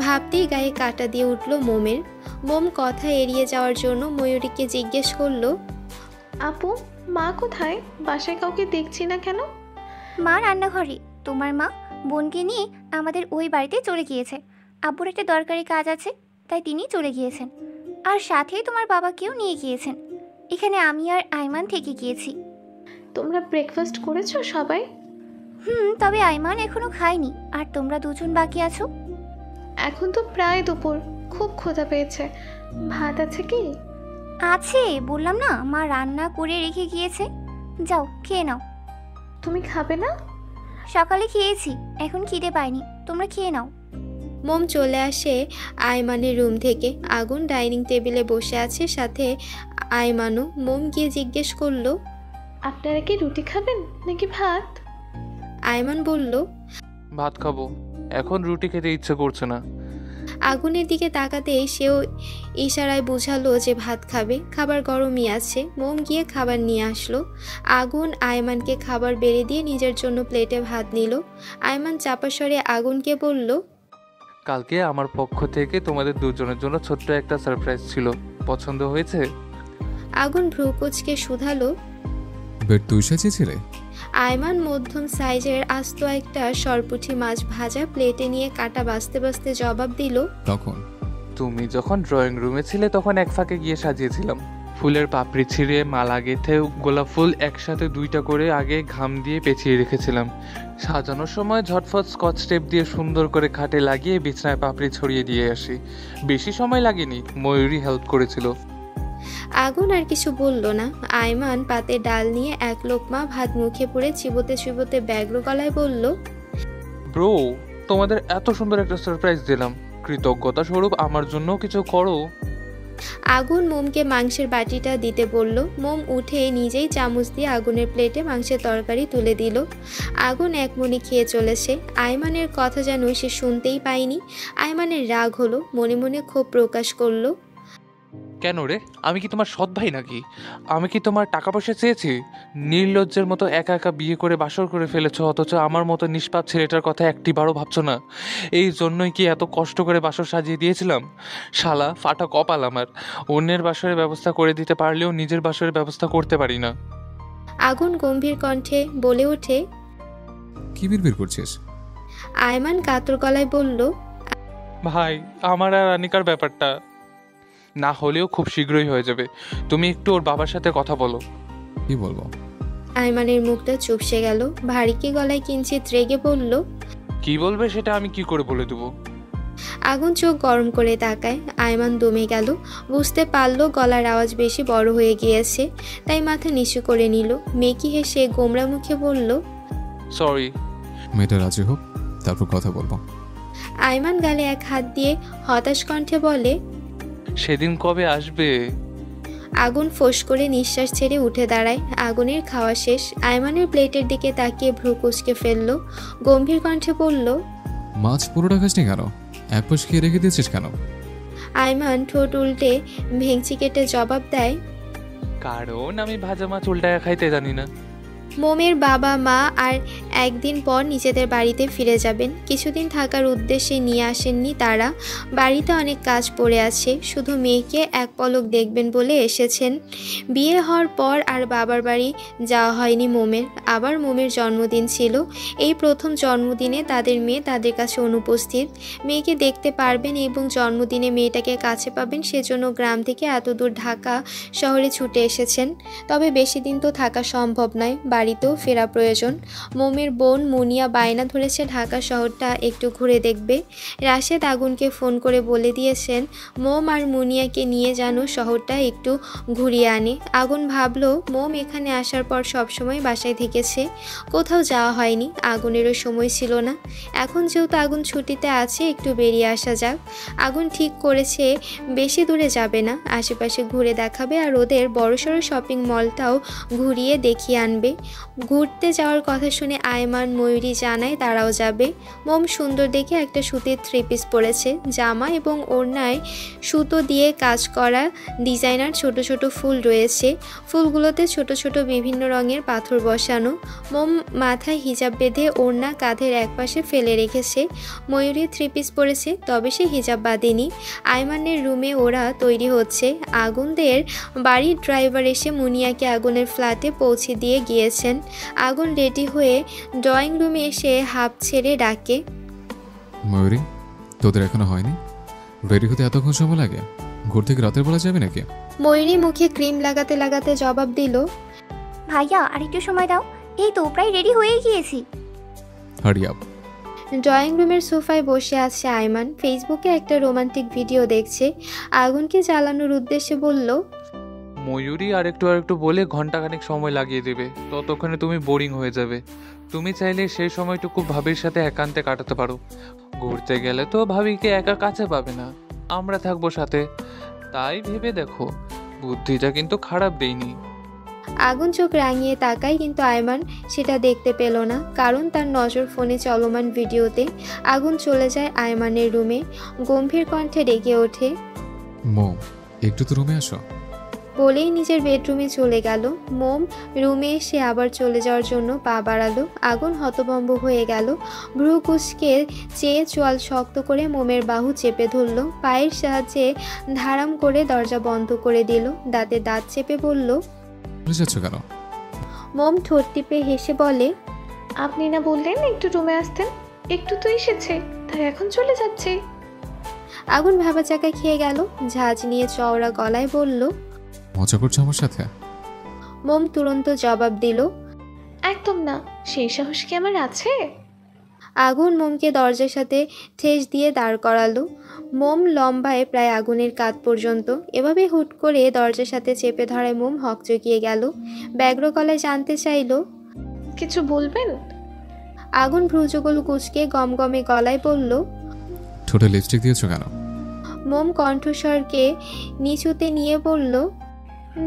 ভাবতেই গায়ে কাঁটা দিয়ে উঠল মোমের। মোম কথা এড়িয়ে যাওয়ার জন্য ময়ূরীকে জিজ্ঞেস করলো, আপু মা কোথায়? বাসায় কাউকে দেখছি না কেন? মা রান্নাঘরে, তোমার মা বোনকে নিয়ে আমাদের ওই বাড়িতে চলে গিয়েছে। আব্বুর একটা দরকারি কাজ আছে, তাই তিনি চলে গিয়েছেন। আর সাথেই তোমার বাবাকেও নিয়ে গিয়েছেন। এখানে আমি আর আয়মান থেকে গিয়েছি। তোমরা ব্রেকফাস্ট করেছো সবাই? তবে আয়মান এখনো খায়নি। আর তোমরা দুজন বাকি আছো। এখন তো প্রায় দুপুর, খুব ক্ষুধা পেয়েছে। ভাত আছে কি? আছে, বললাম না মা রান্না করে রেখে গিয়েছে। যাও খেয়ে নাও। তুমি খাবে না? সকালে খেয়েছি, এখন খিদে পাইনি, তোমরা খেয়ে নাও। মোম চলে আসে আয়মানের রুম থেকে। আগুন ডাইনিং টেবিলে বসে আছে, সাথে আয়মানও। মোম গিয়ে জিজ্ঞেস করলো, আপনারা কি রুটি খাবেন নাকি ভাত? আয়মান বলল, ভাত খাবো, এখন রুটি খেতে ইচ্ছে করছে না। আগুনের দিকে তাকাতেই সেও ইশারায় বোঝালো যে ভাত খাবে। খাবার গরমই আছে। মোম গিয়ে খাবার নিয়ে আসলো। আগুন আয়মানকে খাবার বেড়ে দিয়ে নিজের জন্য প্লেটে ভাত নিল। আয়মান চাপা স্বরে আগুনকে বলল, কালকে আমার পক্ষ থেকে তোমাদের দুজনের জন্য ছোট্ট একটা সারপ্রাইজ ছিল, পছন্দ হয়েছে? আগুন ভ্রুকুচকে শুধালো, বেড তুই সাজিয়েছিলে? আয়মান মধ্যম সাইজের আস্ত একটা সরপুঁটি মাছ ভাজা প্লেটে নিয়ে কাটা বাছতে বাছতে জবাব দিল, তখন তুমি যখন ড্রয়িং রুমে ছিলে তখন এক ফাঁকে গিয়ে সাজিয়েছিলাম। ফুলের পাপড়ি ছিঁড়ে মালা গেঁথে গোলাপ ফুল একসাথে 2টা করে আগে ঘাম দিয়ে পেঁচিয়ে রেখেছিলাম। সাজানোর সময় ঝটফট স্কচ টেপ দিয়ে সুন্দর করে খাটে লাগিয়ে বিছনায় পাপড়ি ছড়িয়ে দিয়ে আসি। বেশি সময় লাগেনি, ময়ূরী হেল্প করেছিল। আগুন আর কিছু বলল না। আয়মান পাতে ডাল নিয়ে এক লোকমা ভাত মুখে পুরে চিবোতে চিবোতে ব্যগ্র গলায় বলল, ব্রো, তোমাদের এত সুন্দর একটা সারপ্রাইজ দিলাম, কৃতজ্ঞতা স্বরূপ আমার জন্য কিছু করো। আগুন মোমকে মাংসের বাটিটা দিতে বলল। মোম উঠে নিজেই চামচ দিয়ে আগুনের প্লেটে মাংসের তরকারি তুলে দিল। আগুন এক মনে খেয়ে চলেছে। আয়মানের কথা যেন সে শুনতেই পায়নি। আয়মানের রাগ হলো, মনে মনে ক্ষোভ প্রকাশ করলো। কেন রে, আমি কি তোমার সৎ ভাই নাকি? আমি কি তোমার টাকা পয়সা চেয়েছি? নির্লজ্জের মতো একা একা বিয়ে করে বাসর করে ফেলেছো, অথচ আমার মতো নিষ্পাপ ছেলেটার কথা একটিবারও ভাবছো না। এই জন্যই কি এত কষ্ট করে বাসর সাজিয়ে দিয়েছিলাম? শালা ফাটা কপাল আমার, অন্যের বাসরের ব্যবস্থা করে দিতে পারলেও নিজের বাসরের ব্যবস্থা করতে পারি না। আগুন গম্ভীর কণ্ঠে বলে ওঠে, কি বিড়বিড় করছিস? আয়মান কাতর গলায় বলল, ভাই, আমার আর আনিকার ব্যাপারটা না হলেও খুব শীঘ্রই হয়ে যাবে। তুমি একটু ওর বাবার সাথে কথা বলো। কি বলবো? আয়মানের মুখটা চুপসে গেল। ভারীকে গলায় কিঞ্চিত রেগে বলল, কি বলবে সেটা আমি কি করে বলে দেবো? আগুন চোখ গরম করে তাকায়। আয়মান দমে গেল। বুঝতে পারলো গলার আওয়াজ বেশি বড় হয়ে গিয়েছে, তাই মাথা নিচু করে নিল। মেকি হেসে গোমরা মুখে বলল, সরি। মেয়েটা রাজি হোক, তারপর কথা বলবো। আয়মান গালে এক হাত দিয়ে হতাশ কণ্ঠে বলে, সেদিন কবে আসবে? আগুন ফোঁস করে নিঃশ্বাস ছেড়ে উঠে দাঁড়ায়। আগুনের খাওয়া শেষ। আয়মানের প্লেটের দিকে তাকিয়ে ভ্রু কুঁচকে ফেললো। গম্ভীর কণ্ঠে বলল, মাছ পুরোটা খাসনি কেন? এক পাশ খেয়ে রেখে দিয়েছিস কেন? আয়মান ঠোঁট উল্টে ভেঙচি কেটে জবাব দেয়, কারণ আমি ভাজা মাছ উল্টায় খাইতে জানি না। মোমের বাবা মা আর একদিন পর নিজেদের বাড়িতে ফিরে যাবেন। কিছুদিন থাকার উদ্দেশ্যে নিয়ে আসেননি তারা। বাড়িতে অনেক কাজ পড়ে আছে, শুধু মেয়েকে এক পলক দেখবেন বলে এসেছেন। বিয়ে হওয়ার পর আর বাবার বাড়ি যাওয়া হয়নি মোমের। আবার মোমের জন্মদিন ছিল। এই প্রথম জন্মদিনে তাদের মেয়ে তাদের কাছে অনুপস্থিত। মেয়েকে দেখতে পারবেন এবং জন্মদিনে মেয়েটাকে কাছে পাবেন, সেজন্য গ্রাম থেকে এত দূর ঢাকা শহরে ছুটে এসেছেন। তবে বেশি দিন তো থাকা সম্ভব নয়, বাড়িতেও ফেরা প্রয়োজন। মোমের বোন মুনিয়া বায়না ধরেছে ঢাকা শহরটা একটু ঘুরে দেখবে। রাশেদ আগুনকে ফোন করে বলে দিয়েছেন মোম আর মুনিয়াকে নিয়ে যেন শহরটা একটু ঘুরিয়ে আনে। আগুন ভাবলো মোম এখানে আসার পর সবসময় বাসায় থেকেছে, কোথাও যাওয়া হয়নি। আগুনেরও সময় ছিল না। এখন যেহেতু আগুন ছুটিতে আছে, একটু বেরিয়ে আসা যাক। আগুন ঠিক করেছে বেশি দূরে যাবে না, আশেপাশে ঘুরে দেখাবে আর ওদের বড়সড় শপিং মলটাও ঘুরিয়ে দেখিয়ে আনবে। ঘুরতে যাওয়ার কথা শুনে আয়মান ময়ূরী জানায় তারাও যাবে। মোম সুন্দর দেখে একটা সুতির 3 পিস পরেছে। জামা এবং ওড়নায় সুতো দিয়ে কাজ করা ডিজাইনার ছোট ছোট ফুল রয়েছে। ফুলগুলোতে ছোট ছোট বিভিন্ন রঙের পাথর বসানো। মোম মাথায় হিজাব বেঁধে ওড়না কাঁধের একপাশে ফেলে রেখেছে। ময়ূরী 3 পিস পরেছে, তবে সে হিজাব বাঁধেনি। আয়মানের রুমে ওরা তৈরি হচ্ছে। আগুনদের বাড়ির ড্রাইভার এসে মুনিয়াকে আগুনের ফ্ল্যাটে পৌঁছে দিয়ে গিয়েছেন। আগুন রেডি হয়ে ড্রয়িং রুমে এসে হাঁপ ছেড়ে ডাকে, ময়ূরী, তোদের এখনো হয়নি? রেডি হতে এতক্ষণ সময় লাগে? ঘুরতে কি রাতের বেলা যাবে নাকি? ময়ূরী মুখে ক্রিম লাগাতে লাগাতে জবাব দিল, ভাইয়া আর একটু সময় দাও, এই তো প্রায় রেডি হয়ে গিয়েছি। Hurry up. ড্রয়িং রুমের সোফায় বসে আছে আয়মান, ফেসবুকে একটা রোমান্টিক ভিডিও দেখছে। আগুনকে জ্বালানোর উদ্দেশ্যে বলল, ময়ূরী আরেকটু আরেকটু বলে ঘন্টাখানেক সময় লাগিয়ে দেবে, ততক্ষণে তুমি বোরিং হয়ে যাবে। তুমি চাইলে সেই সময়টুকু ভাবির সাথে একান্তে কাটাতে পারো। ঘুরতে গেলে তো ভাবিকে একা কাছে পাবে না, আমরা থাকবো সাথে। তাই ভেবে দেখো, বুদ্ধিটা কিন্তু খারাপ দেইনি। আগুন চোখ রাঙিয়ে তাকায়, কিন্তু আয়মান সেটা দেখতে পেল না, কারণ তার নজর ফোনে চলমান ভিডিওতে। আগুন চলে যায় আয়মানের রুমে, গম্ভীর কণ্ঠে ডেকে ওঠে, মোম, একটু তো রুমে আসো। বলেই নিজের বেডরুমে চলে গেল। মোম রুমে এসে আবার চলে যাওয়ার জন্য পা বাড়ালো। আগুন হতভম্ব হয়ে গেল, ভ্রু কুঁচকে চেয়ে চোয়াল শক্ত করে মোমের বাহু চেপে ধরল, পায়ের সাহায্যে ধারাম করে দরজা বন্ধ করে দিল, দাঁতে দাঁত চেপে বলল, চলে যাচ্ছ কেন? মোম ঠোঁট টিপে হেসে বলে, আপনি না বললেন একটু রুমে আসতেন, একটু তো এসেছে, তাই এখন চলে যাচ্ছে। আগুন ভাবা চাকা খেয়ে গেল, ঝাঁজ নিয়ে চওড়া গলায় বলল, মজা করছো আমার সাথে? মোম তুরন্ত জবাব দিল, একদম না, সেই সাহস কি আমার আছে? আগুন মোমকে দরজার সাথে ঠেস দিয়ে দাঁড় করালো। মোম লম্বায় প্রায় আগুনের কাঁধ পর্যন্ত, এভাবে হুট করে দরজার সাথে চেপে ধরায় মোম হকচকিয়ে গেল। ব্যগ্র গলায় জানতে চাইল, কিছু বলবেন? আগুন ভ্রুযুগল কুঁচকে গমগমে গলায় বলল, ঠোঁটে লিপস্টিক দিয়েছো কেন? মোম কণ্ঠস্বরকে নিচুতে নিয়ে বলল,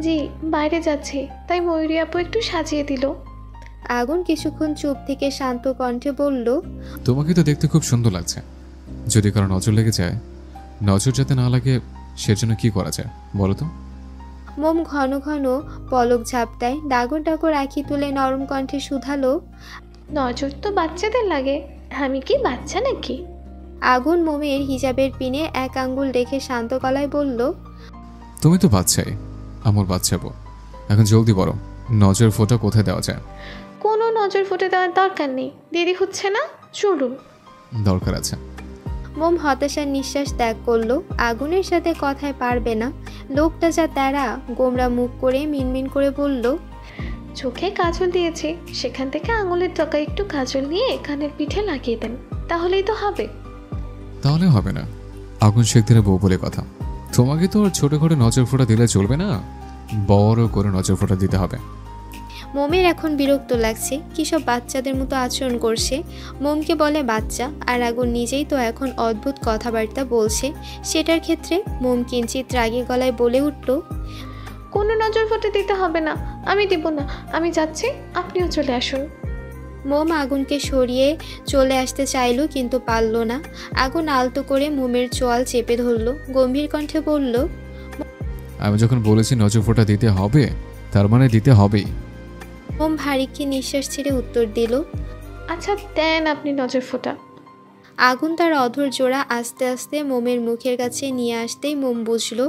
জি, বাইরে যাচ্ছি, তাই ময়ূরী আপু একটু সাজিয়ে দিল। আগুন কিছুক্ষণ চুপ থেকে শান্ত কণ্ঠে বলল, তোমাকে তো দেখতে খুব সুন্দর লাগছে। যদি কারো নজর লেগে যায়, নজর যাতে না লাগে সেজন্য কি করা যায় বলো তো? মোম ঘন ঘন পলক ঝাপটায়, ডাগর ডাগর আঁখি তুলে নরম কণ্ঠে শুধালো, নজর তো বাচ্চাদের লাগে, আমি কি বাচ্চা নাকি? আগুন মোমের হিজাবের পিনে এক আঙ্গুল রেখে শান্ত গলায় বলল, তুমি তো বাচ্চাই, আমার বাচ্চাবো। এখন জলদি বলো, নজর ফোঁটা কোথায় দেওয়া যায়? কোনো নজর ফুটে দেওয়ার দরকার নেই, দেরি হচ্ছে না, চলুন। দরকার আছে। মোম হতাশার নিঃশ্বাস ত্যাগ করলো। আগুনের সাথে কথায় পারবে না, লোকটা যা তেরা। গোমরা মুখ করে মিনমিন করে বলল, চোখে কাজল দিয়েছে, সেখান থেকে আঙুলের টকা একটু কাজল নিয়ে কানের পিঠে লাগিয়ে দেন, তাহলেই তো হবে। তাহলে হবে না, আগুন শেখদের বউ বলে কথা। তোমাকে তো ছোট করে নজর ফোঁটা দিলে চলবে না, বড় করে নজর ফোঁটা দিতে হবে। মোমের এখন বিরক্ত লাগছে, কী সব বাচ্চাদের মতো আচরণ করছে। মোমকে বলে বাচ্চা, আর আগুন নিজেই তো এখন অদ্ভুত কথাবার্তা বলছে। সেটার ক্ষেত্রে মোম কিঞ্চিত রাগে গলায় বলে উঠল, কোনো নজর ফুটে দিতে হবে না, আমি দিব না, আমি যাচ্ছি, আপনিও চলে আসুন। মোম আগুনকে সরিয়ে চলে আসতে চাইল, কিন্তু পারল না। আগুন আলতো করে মোমের চোয়াল চেপে ধরল, গম্ভীর কণ্ঠে বলল, আমি যখন বলেছি নজর ফোঁটা দিতে হবে, তার মানে দিতে হবেই। মোম ভারীকে নিঃশ্বাস ছেড়ে উত্তর দিল, আচ্ছা দেন আপনি নজর ফোঁটা। আগুন তার অধর জোড়া আস্তে আস্তে মোমের মুখের কাছে নিয়ে আসতেই মোম বুঝল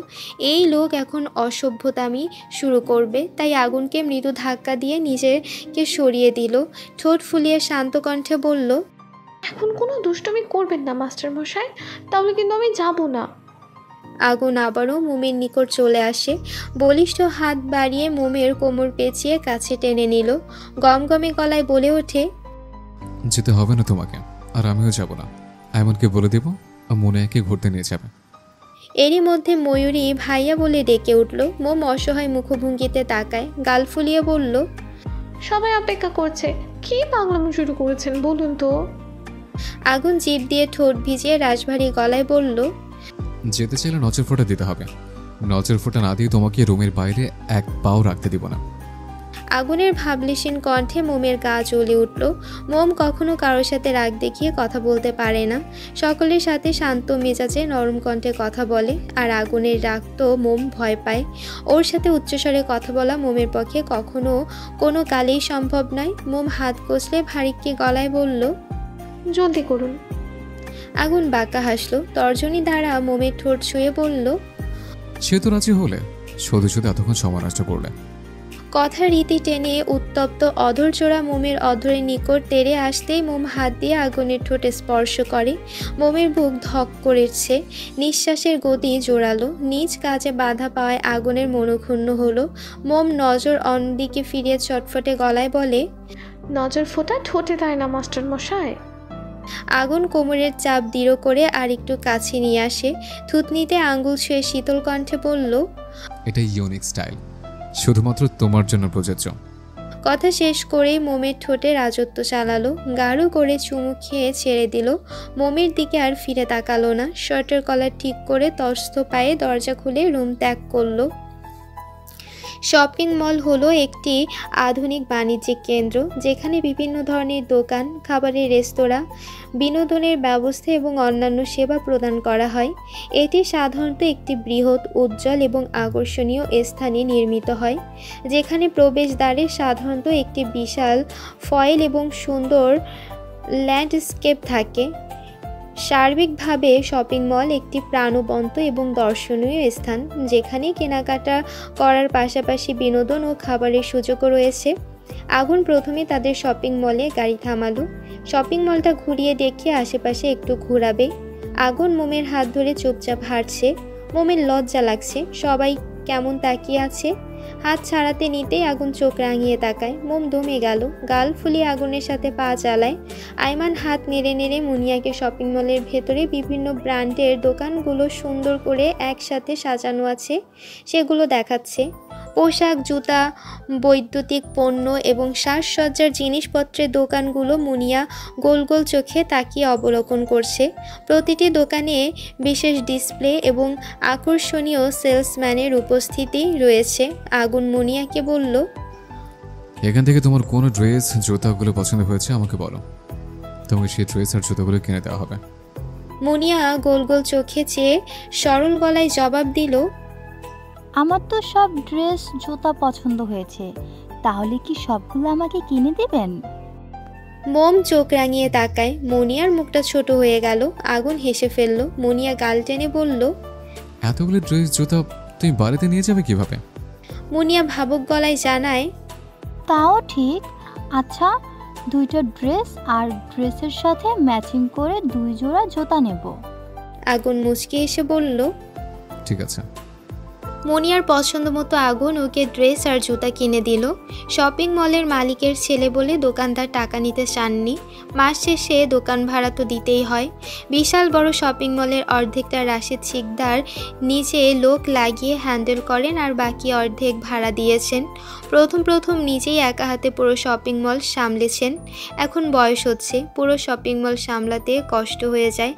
এই লোক এখন অসভ্যতামি শুরু করবে। তাই আগুনকে মৃদু ধাক্কা দিয়ে নিজেকে সরিয়ে দিল। ঠোঁট ফুলিয়ে শান্ত কণ্ঠে বলল, এখন কোনো দুষ্টুমি করবেন না মাস্টার মশাই, তাহলে কিন্তু আমি যাব না। আগুন আবারও মোমের নিকট চলে আসে, বলিষ্ঠ হাত বাড়িয়ে মোমের কোমর পেঁচিয়ে কাছে টেনে নিল। গমগমে গলায় বলে ওঠে, যেতে হবে না তোমাকে, আর আমিও যাব না। এমনকি বলে দেব মনে একে ঘুরতে নিয়ে যাবে। এরই মধ্যে ময়ূরী ভাইয়া বলে ডেকে উঠল। মোম অসহায় মুখভঙ্গিতে তাকায়, গাল ফুলিয়ে বলল, সবাই অপেক্ষা করছে, কি পাগলামো শুরু করেছেন বলুন তো। আগুন জিভ দিয়ে ঠোঁট ভিজিয়ে রাশভারী গলায় বলল, যেতে চাইলে নজর ফোঁটা দিতে হবে, নজর ফোঁটা না দিয়ে তোমাকে রুমের বাইরে এক পাও রাখতে দিব না। আগুনের ভাবলেশীন কণ্ঠে মোমের গা জ্বলে উঠল। মোম কখনো কারোর সাথে রাগ দেখিয়ে কথা বলতে পারে না, সকলের সাথে শান্ত মেজাজে নরম কণ্ঠে কথা বলে। আর আগুনের রাগ তো মোম ভয় পায়, ওর সাথে উচ্চস্বরে কথা বলা মোমের পক্ষে কখনো কোনো কালেই সম্ভব নয়। মোম হাত কষলে ভারিককে গলায় বলল, জলদি করুন। আগুন বাঁকা হাসলো, তর্জনী দ্বারা মোমের ঠোঁট ছুঁয়ে বলল, সে তো রাজি হলে, শুধু শুধু এতক্ষণ সময় নষ্ট করলে। কথার রীতি টেনে উত্তপ্ত অধরচোরা মোমের অধরের নিকট তেড়ে আসতেই মোম হাত দিয়ে আগুনের ঠোঁটে স্পর্শ করে। মোমের বুক ধক করেছে, নিঃশ্বাসের গতি জোরালো। নিজ কাজে বাধা পাওয়ায় আগুনের মনোক্ষুণ্ণ হলো। মোম নজর অন্যদিকে ফিরিয়ে চটফটে গলায় বলে, নজর ফোঁটা ঠোঁটে দেয় না মাস্টার মশাই। আগুন কোমরের চাপ দৃঢ় করে আর একটু কাছে নিয়ে আসে, থুতনিতে আঙ্গুল ছুঁয়ে শীতল কণ্ঠে বলল, এটা ইউনিক স্টাইল, শুধুমাত্র তোমার জন্য প্রযোজ্য। কথা শেষ করেই মোমের ঠোঁটে রাজত্ব চালালো, গাঢ় করে চুমু খেয়ে ছেড়ে দিল। মোমের দিকে আর ফিরে তাকালো না। শার্টের কলার ঠিক করে তস্ত পায়ে দরজা খুলে রুম ত্যাগ করলো। শপিং মল হলো একটি আধুনিক বাণিজ্যিক কেন্দ্র, যেখানে বিভিন্ন ধরনের দোকান, খাবারের রেস্তোরাঁ, বিনোদনের ব্যবস্থা এবং অন্যান্য সেবা প্রদান করা হয়। এটি সাধারণত একটি বৃহৎ, উজ্জ্বল এবং আকর্ষণীয় স্থানে নির্মিত হয়, যেখানে প্রবেশদ্বারে সাধারণত একটি বিশাল ফয়েল এবং সুন্দর ল্যান্ডস্কেপ থাকে। সার্বিকভাবে শপিং মল একটি প্রাণবন্ত এবং দর্শনীয় স্থান, যেখানে কেনাকাটা করার পাশাপাশি বিনোদন ও খাবারের সুযোগও রয়েছে। আগুন প্রথমে তাদের শপিং মলে গাড়ি থামালো। শপিং মলটা ঘুরিয়ে দেখে আশেপাশে একটু ঘোরাবে। আগুন মোমের হাত ধরে চুপচাপ হাঁটছে। মোমের লজ্জা লাগছে, সবাই কেমন তাকিয়ে আছে। হাত ছাড়াতে নিতেই আগুন চোখ রাঙিয়ে তাকায়। মোম দমে গেল, গাল ফুলিয়ে আগুনের সাথে পা চালায়। আইমান হাত নেড়ে নেড়ে মুনিয়াকে শপিং মলের ভেতরে বিভিন্ন ব্র্যান্ডের দোকানগুলো সুন্দর করে একসাথে সাজানো আছে সেগুলো দেখাচ্ছে। পোশাক, জুতা, বৈদ্যুতিক পণ্য এবং সাজসজ্জার জিনিসপত্রের দোকানগুলো মুনিয়া গোল গোল চোখে তাকিয়ে অবলোকন করছে। প্রতিটি দোকানে বিশেষ ডিসপ্লে এবং আকর্ষণীয় সেলসম্যানের উপস্থিতি রয়েছে। আগুন মুনিয়াকে বলল, এখান থেকে তোমার কোন ড্রেস, জুতাগুলো পছন্দ হয়েছে আমাকে বলো, তোমাকে সেই ড্রেস আর জুতাগুলো কিনে দেওয়া হবে। মুনিয়া গোল গোল চোখে চেয়ে সরল গলায় জবাব দিল, আমার তো সব ড্রেস, জুতা পছন্দ হয়েছে, তাহলে কি সবগুলো আমাকে কিনে দিবেন? মোম চোখ রাঙিয়ে তাকায়। মুনিয়ার মুখটা ছোট হয়ে গেল। আগুন হেসে ফেলল। মুনিয়া গাল টেনে বলল, এতগুলো ড্রেস, জুতা তুমি বাড়িতে নিয়ে যাবে কিভাবে? মুনিয়া ভাবুক গলায় জানায়, তাও ঠিক। আচ্ছা, 2টা ড্রেস আর ড্রেসের সাথে ম্যাচিং করে 2 জোড়া জুতা নেব। আগুন মুচকি এসে বলল, ঠিক আছে। মুনিয়ার পছন্দ মতো আগুন ওকে ড্রেস আর জুতা কিনে দিল। শপিং মলের মালিকের ছেলে বলে দোকানদার টাকা নিতে চাননি। মাস শেষে দোকান ভাড়া তো দিতেই হয়। বিশাল বড় শপিং মলের অর্ধেকটা রাশেদ শিকদার নিজে লোক লাগিয়ে হ্যান্ডেল করেন আর বাকি অর্ধেক ভাড়া দিয়েছেন। প্রথম নিজেই একা হাতে পুরো শপিং মল সামলেছেন। এখন বয়স হচ্ছে, পুরো শপিং মল সামলাতে কষ্ট হয়ে যায়।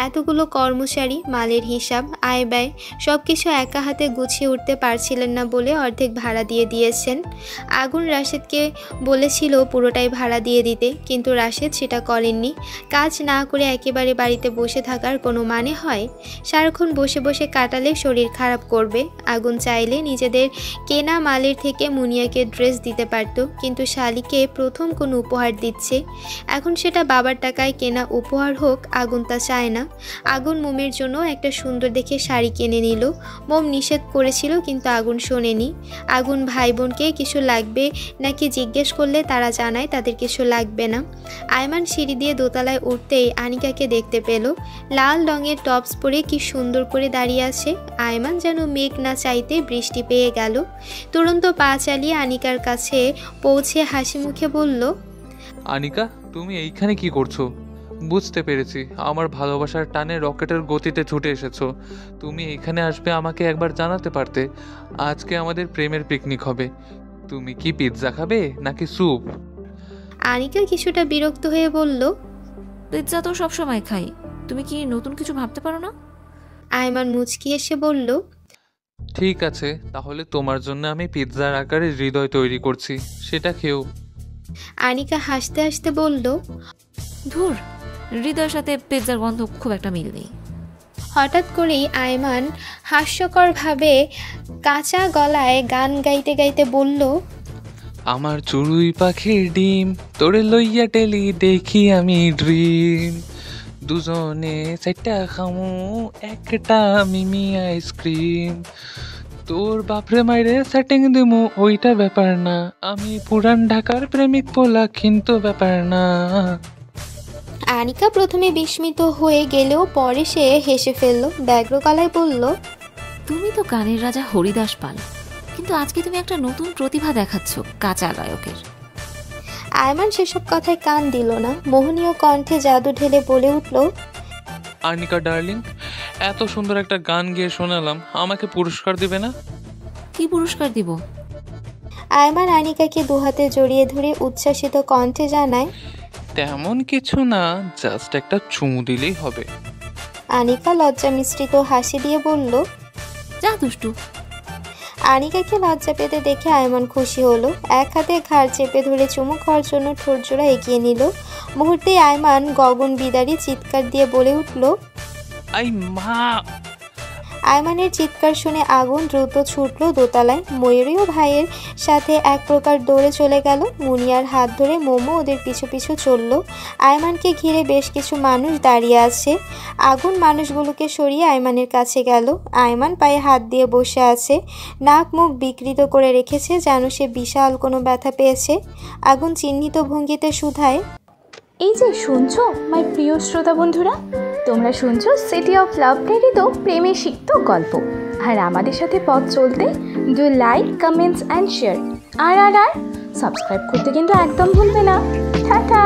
এতগুলো কর্মচারী, মালের হিসাব, আয় ব্যয় সব কিছু একা হাতে গুছিয়ে উঠতে পারছিলেন না বলে অর্ধেক ভাড়া দিয়ে দিয়েছেন। আগুন রাশেদকে বলেছিল পুরোটাই ভাড়া দিয়ে দিতে, কিন্তু রাশেদ সেটা করেননি। কাজ না করে একেবারে বাড়িতে বসে থাকার কোনো মানে হয়? সারাক্ষণ বসে বসে কাটালে শরীর খারাপ করবে। আগুন চাইলে নিজেদের কেনা মালের থেকে মুনিয়াকে ড্রেস দিতে পারত, কিন্তু শালিকে প্রথম কোনো উপহার দিচ্ছে। এখন সেটা বাবার টাকায় কেনা উপহার হোক, আগুন তা চায় না। আগুন মোমের জন্য একটা সুন্দর দেখে শাড়ি কিনে নিল। মোম নিষেধ করেছিল, কিন্তু আগুন শোনেনি। আগুন ভাই বোনকে কিছু লাগবে নাকি জিজ্ঞেস করলে তারা জানায় তাদের কিছু লাগবে না। আয়মান সিঁড়ি দিয়ে দোতলায় উঠতেই আনিকাকে দেখতে পেল। লাল রঙের টপস পরে কি সুন্দর করে দাঁড়িয়ে আছে। আয়মান যেন মেঘ না চাইতে বৃষ্টি পেয়ে গেল। তুরন্ত পা চালিয়ে আনিকার কাছে পৌঁছে হাসি মুখে বলল, আনিকা, তুমি এইখানে কি করছো? বুঝতে পেরেছি, আমার ভালোবাসার টানে রকেটের গতিতে ছুটে এসেছো। তুমি এখানে আসবে আমাকে একবার জানাতে পারতে। আজকে আমাদের প্রেমের পিকনিক হবে। তুমি কি পিৎজা খাবে নাকি স্যুপ? আনিকা কিছুটা বিরক্ত হয়ে বলল, পিৎজা তো সবসময় খাই, তুমি কি নতুন কিছু ভাবতে পারো না? আয়মান মুচকি এসে বলল, ঠিক আছে, তাহলে তোমার জন্য আমি পিৎজার আকারে হৃদয় তৈরি করছি, সেটা খেও। আনিকা হাসতে হাসতে বলল, ধুর, হৃদয়ের সাথে পিৎজার গন্ধ খুব একটা মিল নেই। হঠাৎ করেই আয়মান হাস্যকরভাবে কাঁচা গলায় গান গাইতে গাইতে বলল, আমার চড়ুই পাখির ডিম তোরে লইয়া টেলি দেখি আমি ড্রিম, দুজনে চারটা খামু একটা মিমি আইসক্রিম, তোর বাপরে মাইরে সেটিং দিমু ওইটা ব্যাপার না, আমি পুরান ঢাকার প্রেমিক পোলা কিন্তু ব্যাপার না। আনিকা প্রথমে বিস্মিত হয়ে গেলেও পরে সে হেসে ফেলল। ব্যগ্র গলায় বলল, তুমি তো গানের রাজা হরিদাস পাল, কিন্তু আজকে তুমি একটা নতুন প্রতিভা দেখাচ্ছ কাঁচা গায়কের। আয়মান সেসব কথায় কান দিল না। মোহনীয় কণ্ঠে জাদু ঢেলে বলে উঠল, আনিকা ডার্লিং, এত সুন্দর একটা গান গেয়ে শোনালাম, আমাকে পুরস্কার দিবে না? কি পুরস্কার দিব? আয়মান আনিকাকে দুহাতে জড়িয়ে ধরে উচ্ছ্বাসিত কণ্ঠে জানায়, তেমন কিছু না, জাস্ট একটা চুমু দিলেই হবে। আনিকা লজ্জা মিশ্রিত হাসি দিয়ে বলল, যা দুষ্টু। আনিকাকে লজ্জা পেতে দেখে আয়মান খুশি হলো। এক হাতে ঘাড় চেপে ধরে চুমু খাওয়ার জন্য ঠোঁটজোড়া এগিয়ে নিল। মুহূর্তেই আয়মান গগন বিদারী চিৎকার দিয়ে বলে উঠল, আই মা! আয়মানের চিৎকার শুনে আগুন দ্রুত ছুটল দোতলায়। ময়ূরীও ভাইয়ের সাথে এক প্রকার দৌড়ে চলে গেল। মুনিয়ার হাত ধরে মোমো ওদের পিছু পিছু চলল। আয়মানকে ঘিরে বেশ কিছু মানুষ দাঁড়িয়ে আছে। আগুন মানুষগুলোকে সরিয়ে আয়মানের কাছে গেল। আয়মান পায়ে হাত দিয়ে বসে আছে, নাক মুখ বিকৃত করে রেখেছে, যেন সে বিশাল কোনো ব্যথা পেয়েছে। আগুন চিহ্নিত ভঙ্গিতে শুধায়, এই যে শুনছো মাই প্রিয় শ্রোতা বন্ধুরা, তোমরা শুনছো সিটি অফ লাভ প্রেরিত প্রেমে সিক্ত গল্প। আর আমাদের সাথে পথ চলতে do like, comments and share. আর সাবস্ক্রাইব করতে কিন্তু একদম ভুলবে না। টাটা।